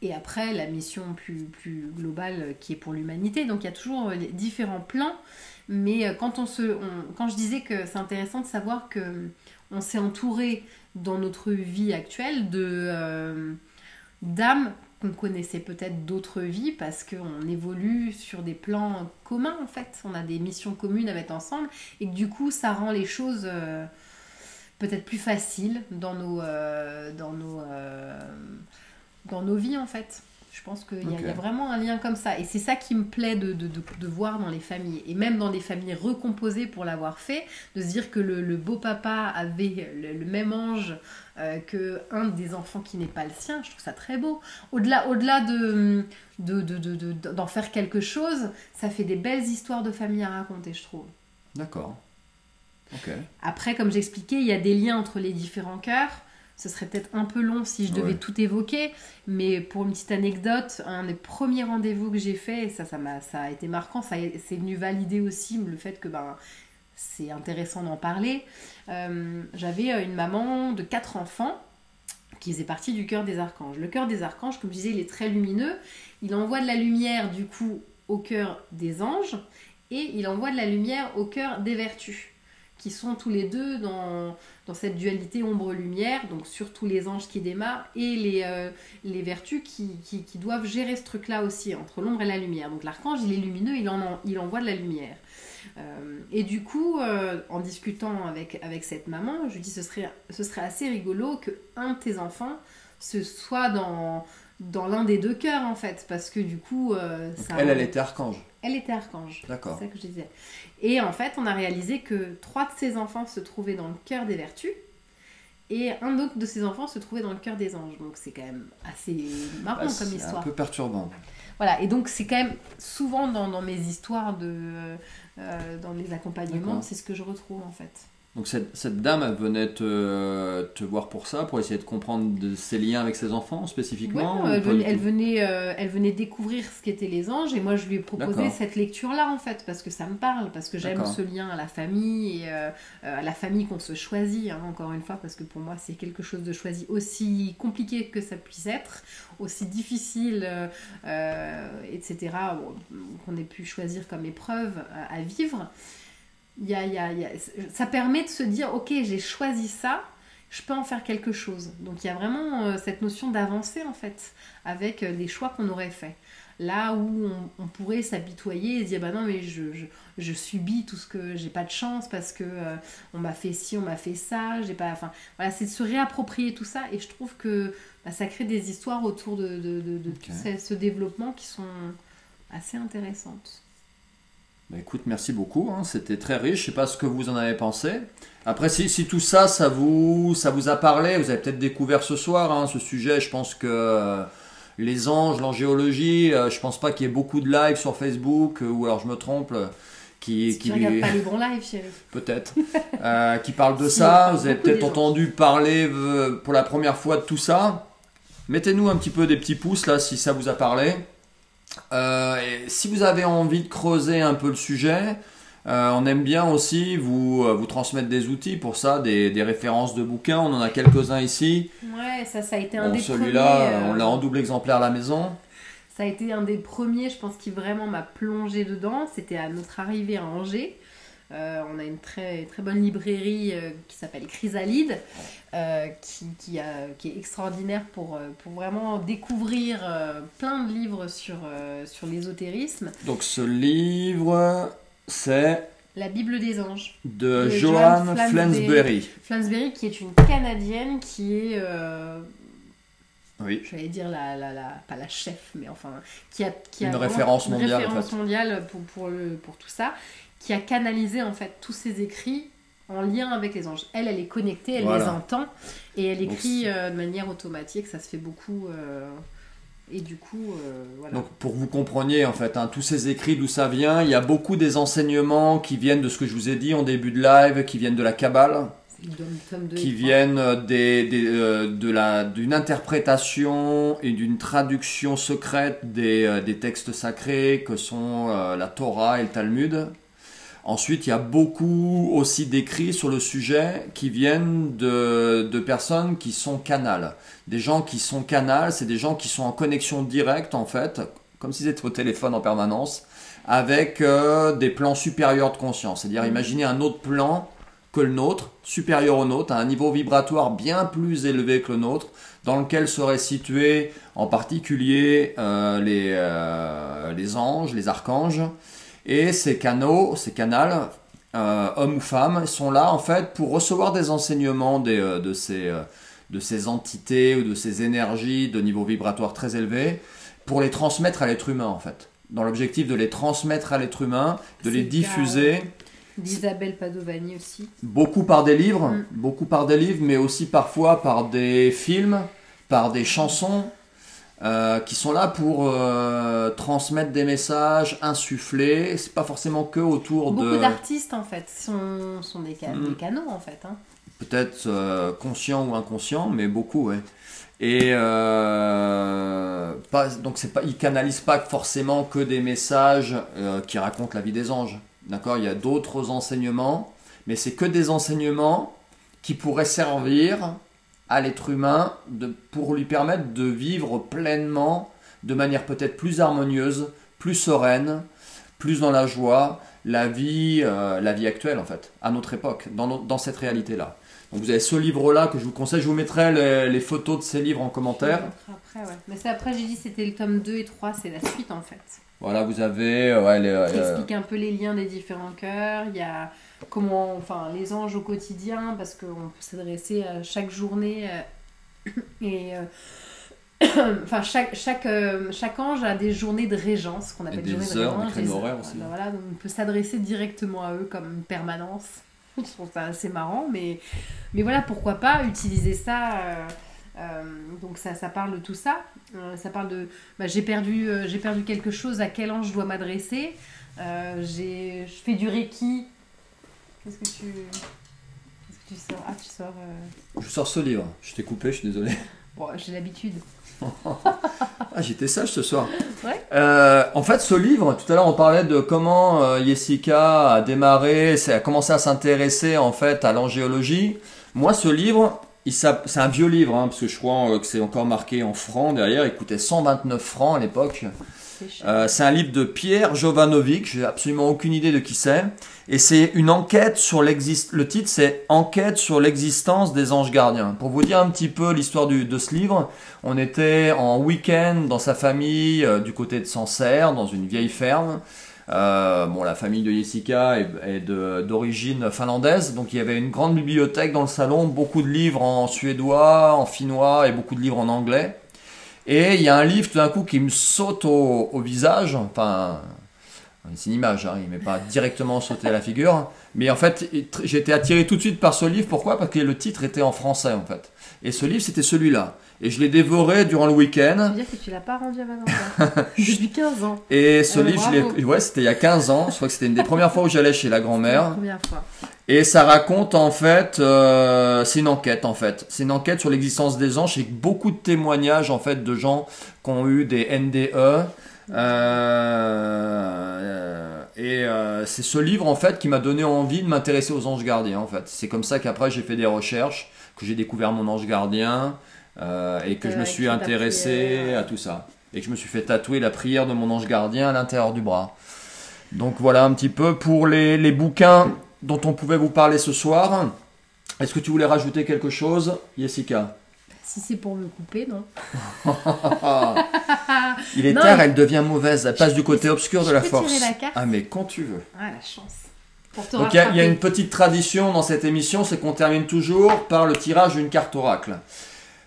Et après, la mission plus globale qui est pour l'humanité. Donc il y a toujours différents plans. Mais quand je disais que c'est intéressant de savoir que on s'est entouré dans notre vie actuelle d'âmes qu'on connaissait peut-être d'autres vies, parce qu'on évolue sur des plans communs en fait. On a des missions communes à mettre ensemble, et que du coup ça rend les choses peut-être plus faciles dans nos vies en fait. Je pense qu'il y a vraiment un lien comme ça, et c'est ça qui me plaît de voir dans les familles, et même dans des familles recomposées pour l'avoir fait, de se dire que le beau-papa avait le même ange que un des enfants qui n'est pas le sien. Je trouve ça très beau. Au-delà d'en faire quelque chose, ça fait des belles histoires de famille à raconter, je trouve. D'accord. Ok. Après, comme j'expliquais, il y a des liens entre les différents cœurs. Ce serait peut-être un peu long si je devais tout évoquer, mais pour une petite anecdote, un des premiers rendez-vous que j'ai fait, et ça a été marquant, c'est venu valider aussi le fait que c'est intéressant d'en parler. J'avais une maman de 4 enfants qui faisait partie du cœur des archanges. Le cœur des archanges, comme je disais, il est très lumineux. Il envoie de la lumière du coup au cœur des anges, et il envoie de la lumière au cœur des vertus, qui sont tous les deux dans cette dualité ombre-lumière, donc surtout les anges qui démarrent, et les vertus qui doivent gérer ce truc-là aussi, entre l'ombre et la lumière. Donc l'archange, il est lumineux, il envoie de la lumière. Et du coup, en discutant avec cette maman, je lui dis ce serait assez rigolo qu'un de tes enfants ce soit dans l'un des deux cœurs en fait, parce que du coup... elle était archange. Elle était archange. D'accord. C'est ça que je disais. Et en fait, on a réalisé que 3 de ses enfants se trouvaient dans le cœur des vertus, et un autre de ses enfants se trouvait dans le cœur des anges. Donc c'est quand même assez marrant comme histoire. C'est un peu perturbant. Voilà, et donc c'est quand même souvent dans mes histoires dans les accompagnements, c'est ce que je retrouve en fait. Donc cette dame, elle venait te voir pour ça, pour essayer de comprendre ses liens avec ses enfants spécifiquement? Ouais, elle venait découvrir ce qu'étaient les anges, et moi je lui ai proposé cette lecture-là en fait, parce que ça me parle, parce que j'aime ce lien à la famille, et à la famille qu'on se choisit, hein, encore une fois, parce que pour moi c'est quelque chose de choisi, aussi compliqué que ça puisse être, aussi difficile, etc., qu'on ait pu choisir comme épreuve à vivre. Ça permet de se dire ok, j'ai choisi ça, je peux en faire quelque chose. Donc il y a vraiment cette notion d'avancer en fait avec les choix qu'on aurait faits, là où on pourrait s'apitoyer et se dire bah non mais je subis tout ce que j'ai pas de chance parce que on m'a fait ci, on m'a fait ça, j'ai pas, enfin voilà, c'est de se réapproprier tout ça, et je trouve que ça crée des histoires autour de tout ce développement qui sont assez intéressantes. Bah écoute, merci beaucoup, hein. C'était très riche, je sais pas ce que vous en avez pensé. Après, si tout ça, ça vous a parlé, vous avez peut-être découvert ce soir, hein, ce sujet. Je pense que les anges, l'angéologie, je pense pas qu'il y ait beaucoup de lives sur Facebook, ou alors je me trompe, tu regardes pas les bons lives, chérie. Peut-être, qui parlent de ça. Vous avez peut-être entendu parler pour la première fois de tout ça. Mettez-nous un petit peu des petits pouces là si ça vous a parlé. Et si vous avez envie de creuser un peu le sujet, on aime bien aussi vous transmettre des outils pour ça, des références de bouquins. On en a quelques-uns ici. Ouais, ça a été un des celui-là, premiers. On l'a en double exemplaire à la maison. Ça a été un des premiers, je pense, qui vraiment m'a plongé dedans. C'était à notre arrivée à Angers. On a une très, très bonne librairie qui s'appelle Chrysalide, qui est extraordinaire pour vraiment découvrir plein de livres sur l'ésotérisme. Donc ce livre, c'est La Bible des anges de Joanne Flansbury. Flansbury, qui est une Canadienne qui est Oui. J'allais dire pas la chef, mais enfin, qui a Une référence mondiale, référence en fait. mondiale pour tout ça, qui a canalisé en fait tous ses écrits en lien avec les anges. Elle est connectée, elle Voilà. les entend et elle Donc, écrit de manière automatique. Ça se fait beaucoup. Et du coup, voilà. Donc pour que vous compreniez en fait, tous ces écrits d'où ça vient, il y a beaucoup des enseignements qui viennent de ce que je vous ai dit en début de live, qui viennent de la Kabbale, C'est le tome 2 qui et 3. viennent d'une interprétation et d'une traduction secrète des textes sacrés que sont la Torah et le Talmud. Ensuite, il y a beaucoup aussi d'écrits sur le sujet qui viennent de personnes qui sont canales. Des gens qui sont canales, c'est des gens qui sont en connexion directe en fait, comme s'ils étaient au téléphone en permanence, avec des plans supérieurs de conscience. C'est-à-dire imaginez un autre plan que le nôtre, supérieur au nôtre, à un niveau vibratoire bien plus élevé que le nôtre, dans lequel seraient situés en particulier les anges, les archanges. Et ces canaux, ces canals, hommes ou femmes, sont là en fait pour recevoir des enseignements de ces entités ou de ces énergies de niveau vibratoire très élevé, pour les transmettre à l'être humain en fait. Dans l'objectif de les transmettre à l'être humain, de les diffuser. D'Isabelle Padovani aussi. Beaucoup par des livres, mais aussi parfois par des films, par des chansons. Qui sont là pour transmettre des messages, insuffler. C'est pas forcément que autour de... Beaucoup d'artistes en fait sont des canaux en fait. Hein. Peut-être conscients ou inconscients, mais beaucoup, ouais. Et donc ils canalisent pas forcément que des messages qui racontent la vie des anges. D'accord, il y a d'autres enseignements, mais c'est que des enseignements qui pourraient servir à l'être humain pour lui permettre de vivre pleinement, de manière peut-être plus harmonieuse, plus sereine, plus dans la joie, la vie actuelle en fait, à notre époque, dans cette réalité-là. Donc vous avez ce livre-là que je vous conseille, je vous mettrai les photos de ces livres en commentaire. Après, ouais. Mais c'est après j'ai dit c'était le tome 2 et 3, c'est la suite en fait. Voilà, vous avez... qui explique un peu les liens des différents cœurs, il y a les anges au quotidien, parce qu'on peut s'adresser à chaque journée et chaque ange a des journées de régence qu'on appelle des journées de heures, régence, des créneaux horaires aussi. Voilà, donc on peut s'adresser directement à eux comme une permanence. Je trouve ça assez marrant, mais voilà, pourquoi pas utiliser ça. Donc ça parle de tout ça. Ça parle de j'ai perdu quelque chose, à quel ange je dois m'adresser. Je fais du Reiki. Qu'est-ce que tu sors? Ah, tu sors. Je sors ce livre. Je t'ai coupé, je suis désolé. Bon, j'ai l'habitude. Ah, j'étais sage ce soir. Ouais. En fait, ce livre, tout à l'heure, on parlait de comment Jessica a démarré, a commencé à s'intéresser en fait à l'angéologie. Moi, ce livre, c'est un vieux livre, parce que je crois que c'est encore marqué en francs derrière. Il coûtait 129 francs à l'époque. C'est un livre de Pierre Jovanovic. J'ai absolument aucune idée de qui c'est. Et c'est une enquête sur le titre, c'est Enquête sur l'existence des anges gardiens. Pour vous dire un petit peu l'histoire de ce livre, on était en week-end dans sa famille du côté de Sancerre, dans une vieille ferme. La famille de Jessica est d'origine finlandaise, donc il y avait une grande bibliothèque dans le salon, beaucoup de livres en suédois, en finnois et beaucoup de livres en anglais. Et il y a un livre tout d'un coup qui me saute au visage, enfin, c'est une image, il ne m'est pas directement sauté à la figure, mais en fait j'ai été attiré tout de suite par ce livre. Pourquoi? Parce que le titre était en français en fait. Et ce livre c'était celui-là. Et je l'ai dévoré durant le week-end. Ça veut dire que tu l'as pas rendu à Valentin depuis 15 ans. Et ce livre, c'était il y a 15 ans. Je crois que c'était une des premières fois où j'allais chez la grand-mère. La première fois. Et ça raconte en fait, c'est une enquête en fait. C'est une enquête sur l'existence des anges et beaucoup de témoignages en fait de gens qui ont eu des NDE. C'est ce livre en fait qui m'a donné envie de m'intéresser aux anges gardiens en fait. C'est comme ça qu'après j'ai fait des recherches, que j'ai découvert mon ange gardien. Et que je me suis intéressé à tout ça. Et que je me suis fait tatouer la prière de mon ange gardien à l'intérieur du bras. Donc voilà un petit peu pour les bouquins dont on pouvait vous parler ce soir. Est-ce que tu voulais rajouter quelque chose, Jessica? Si c'est pour me couper, non. Il est tard, elle devient mauvaise. Elle passe du côté obscur de la force. Tirer la carte. Ah mais quand tu veux. Ah, la chance. Donc il y a une petite tradition dans cette émission, c'est qu'on termine toujours par le tirage d'une carte oracle.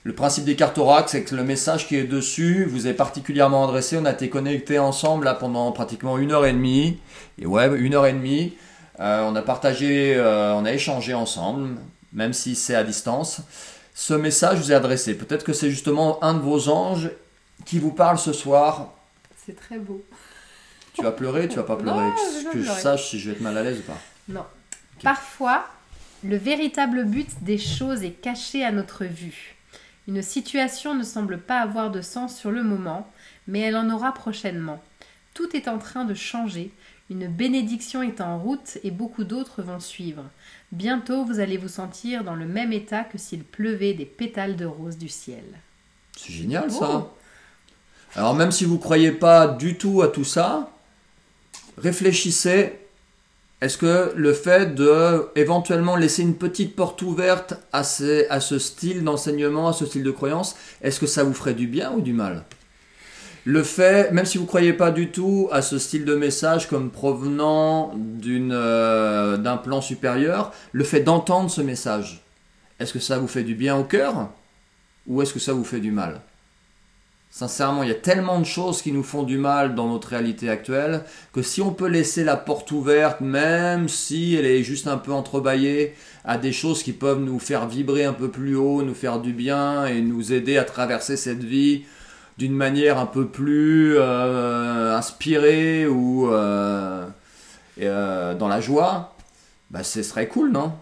Le principe des cartes oracles, c'est que le message qui est dessus vous est particulièrement adressé. On a été connectés ensemble là pendant pratiquement 1h30. Et ouais, 1h30. On a partagé, on a échangé ensemble, même si c'est à distance. Ce message vous est adressé. Peut-être que c'est justement un de vos anges qui vous parle ce soir. C'est très beau. Tu vas pleurer, tu vas pas pleurer? Non, je vais Que je pleurer. sache si je vais être mal à l'aise ou pas. Non. Parfois, le véritable but des choses est caché à notre vue. Une situation ne semble pas avoir de sens sur le moment, mais elle en aura prochainement. Tout est en train de changer, une bénédiction est en route et beaucoup d'autres vont suivre. Bientôt, vous allez vous sentir dans le même état que s'il pleuvait des pétales de rose du ciel. C'est génial Oh. ça. Alors même si vous ne croyez pas du tout à tout ça, réfléchissez. Est-ce que le fait de éventuellement laisser une petite porte ouverte à ce style d'enseignement, à ce style de croyance, est-ce que ça vous ferait du bien ou du mal? Le fait, même si vous ne croyez pas du tout à ce style de message comme provenant d'un plan supérieur, le fait d'entendre ce message, est-ce que ça vous fait du bien au cœur ou est-ce que ça vous fait du mal? Sincèrement, il y a tellement de choses qui nous font du mal dans notre réalité actuelle que si on peut laisser la porte ouverte, même si elle est juste un peu entrebâillée, à des choses qui peuvent nous faire vibrer un peu plus haut, nous faire du bien et nous aider à traverser cette vie d'une manière un peu plus inspirée ou dans la joie, bah, ce serait cool, non?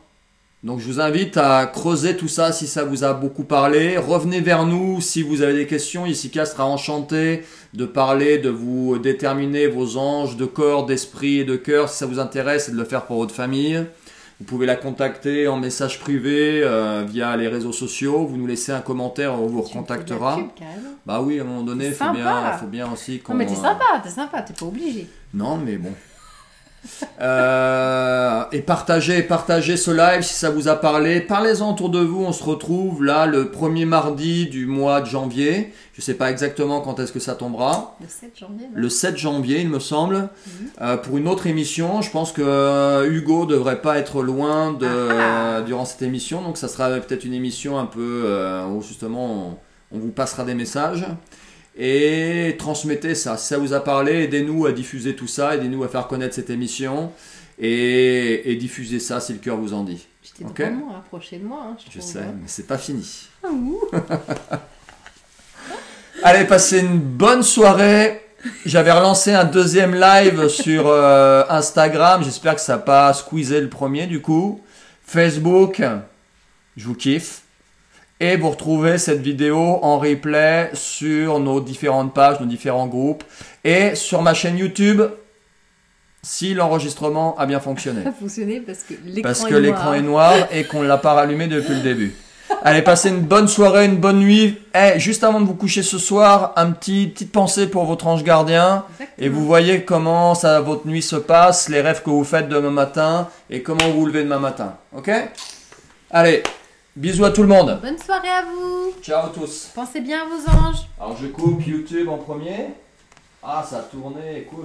Donc je vous invite à creuser tout ça si ça vous a beaucoup parlé. Revenez vers nous si vous avez des questions. Issika sera enchanté de parler, de vous déterminer vos anges de corps, d'esprit et de cœur si ça vous intéresse et de le faire pour votre famille. Vous pouvez la contacter en message privé via les réseaux sociaux. Vous nous laissez un commentaire, on vous recontactera. Tu me fais de la pub, carrément. Bah oui, à un moment donné, il Sympa. faut bien aussi qu'on... Non mais t'es sympa, t'es pas obligé. Non, mais bon. Et partagez ce live si ça vous a parlé. Parlez-en autour de vous. On se retrouve là le premier mardi du mois de janvier. Je sais pas exactement quand est-ce que ça tombera. Le 7 janvier, non? Le 7 janvier, il me semble, pour une autre émission. Je pense que Hugo devrait pas être loin durant cette émission. Donc ça sera peut-être une émission un peu où justement on vous passera des messages. Et transmettez ça. Si ça vous a parlé, aidez-nous à diffuser tout ça, aidez-nous à faire connaître cette émission et diffusez ça si le cœur vous en dit. J'étais Ok. vraiment rapproché de moi, hein, je Je trouve. sais, mais c'est pas fini. Ah, ouh. Allez, passez une bonne soirée. J'avais relancé un deuxième live sur Instagram. J'espère que ça n'a pas squeezé le premier du coup. Facebook, je vous kiffe. Et vous retrouvez cette vidéo en replay sur nos différentes pages, nos différents groupes. Et sur ma chaîne YouTube, si l'enregistrement a bien fonctionné. Ça a fonctionné parce que l'écran est noir et qu'on ne l'a pas rallumé depuis le début. Allez, passez une bonne soirée, une bonne nuit. Juste avant de vous coucher ce soir, petite pensée pour votre ange gardien. Exactement. Et vous voyez comment votre nuit se passe, les rêves que vous faites demain matin et comment vous vous levez demain matin. Ok? Allez, bisous à tout le monde. Bonne soirée à vous. Ciao à tous. Pensez bien à vos anges. Alors je coupe YouTube en premier. Ah, ça a tourné, cool.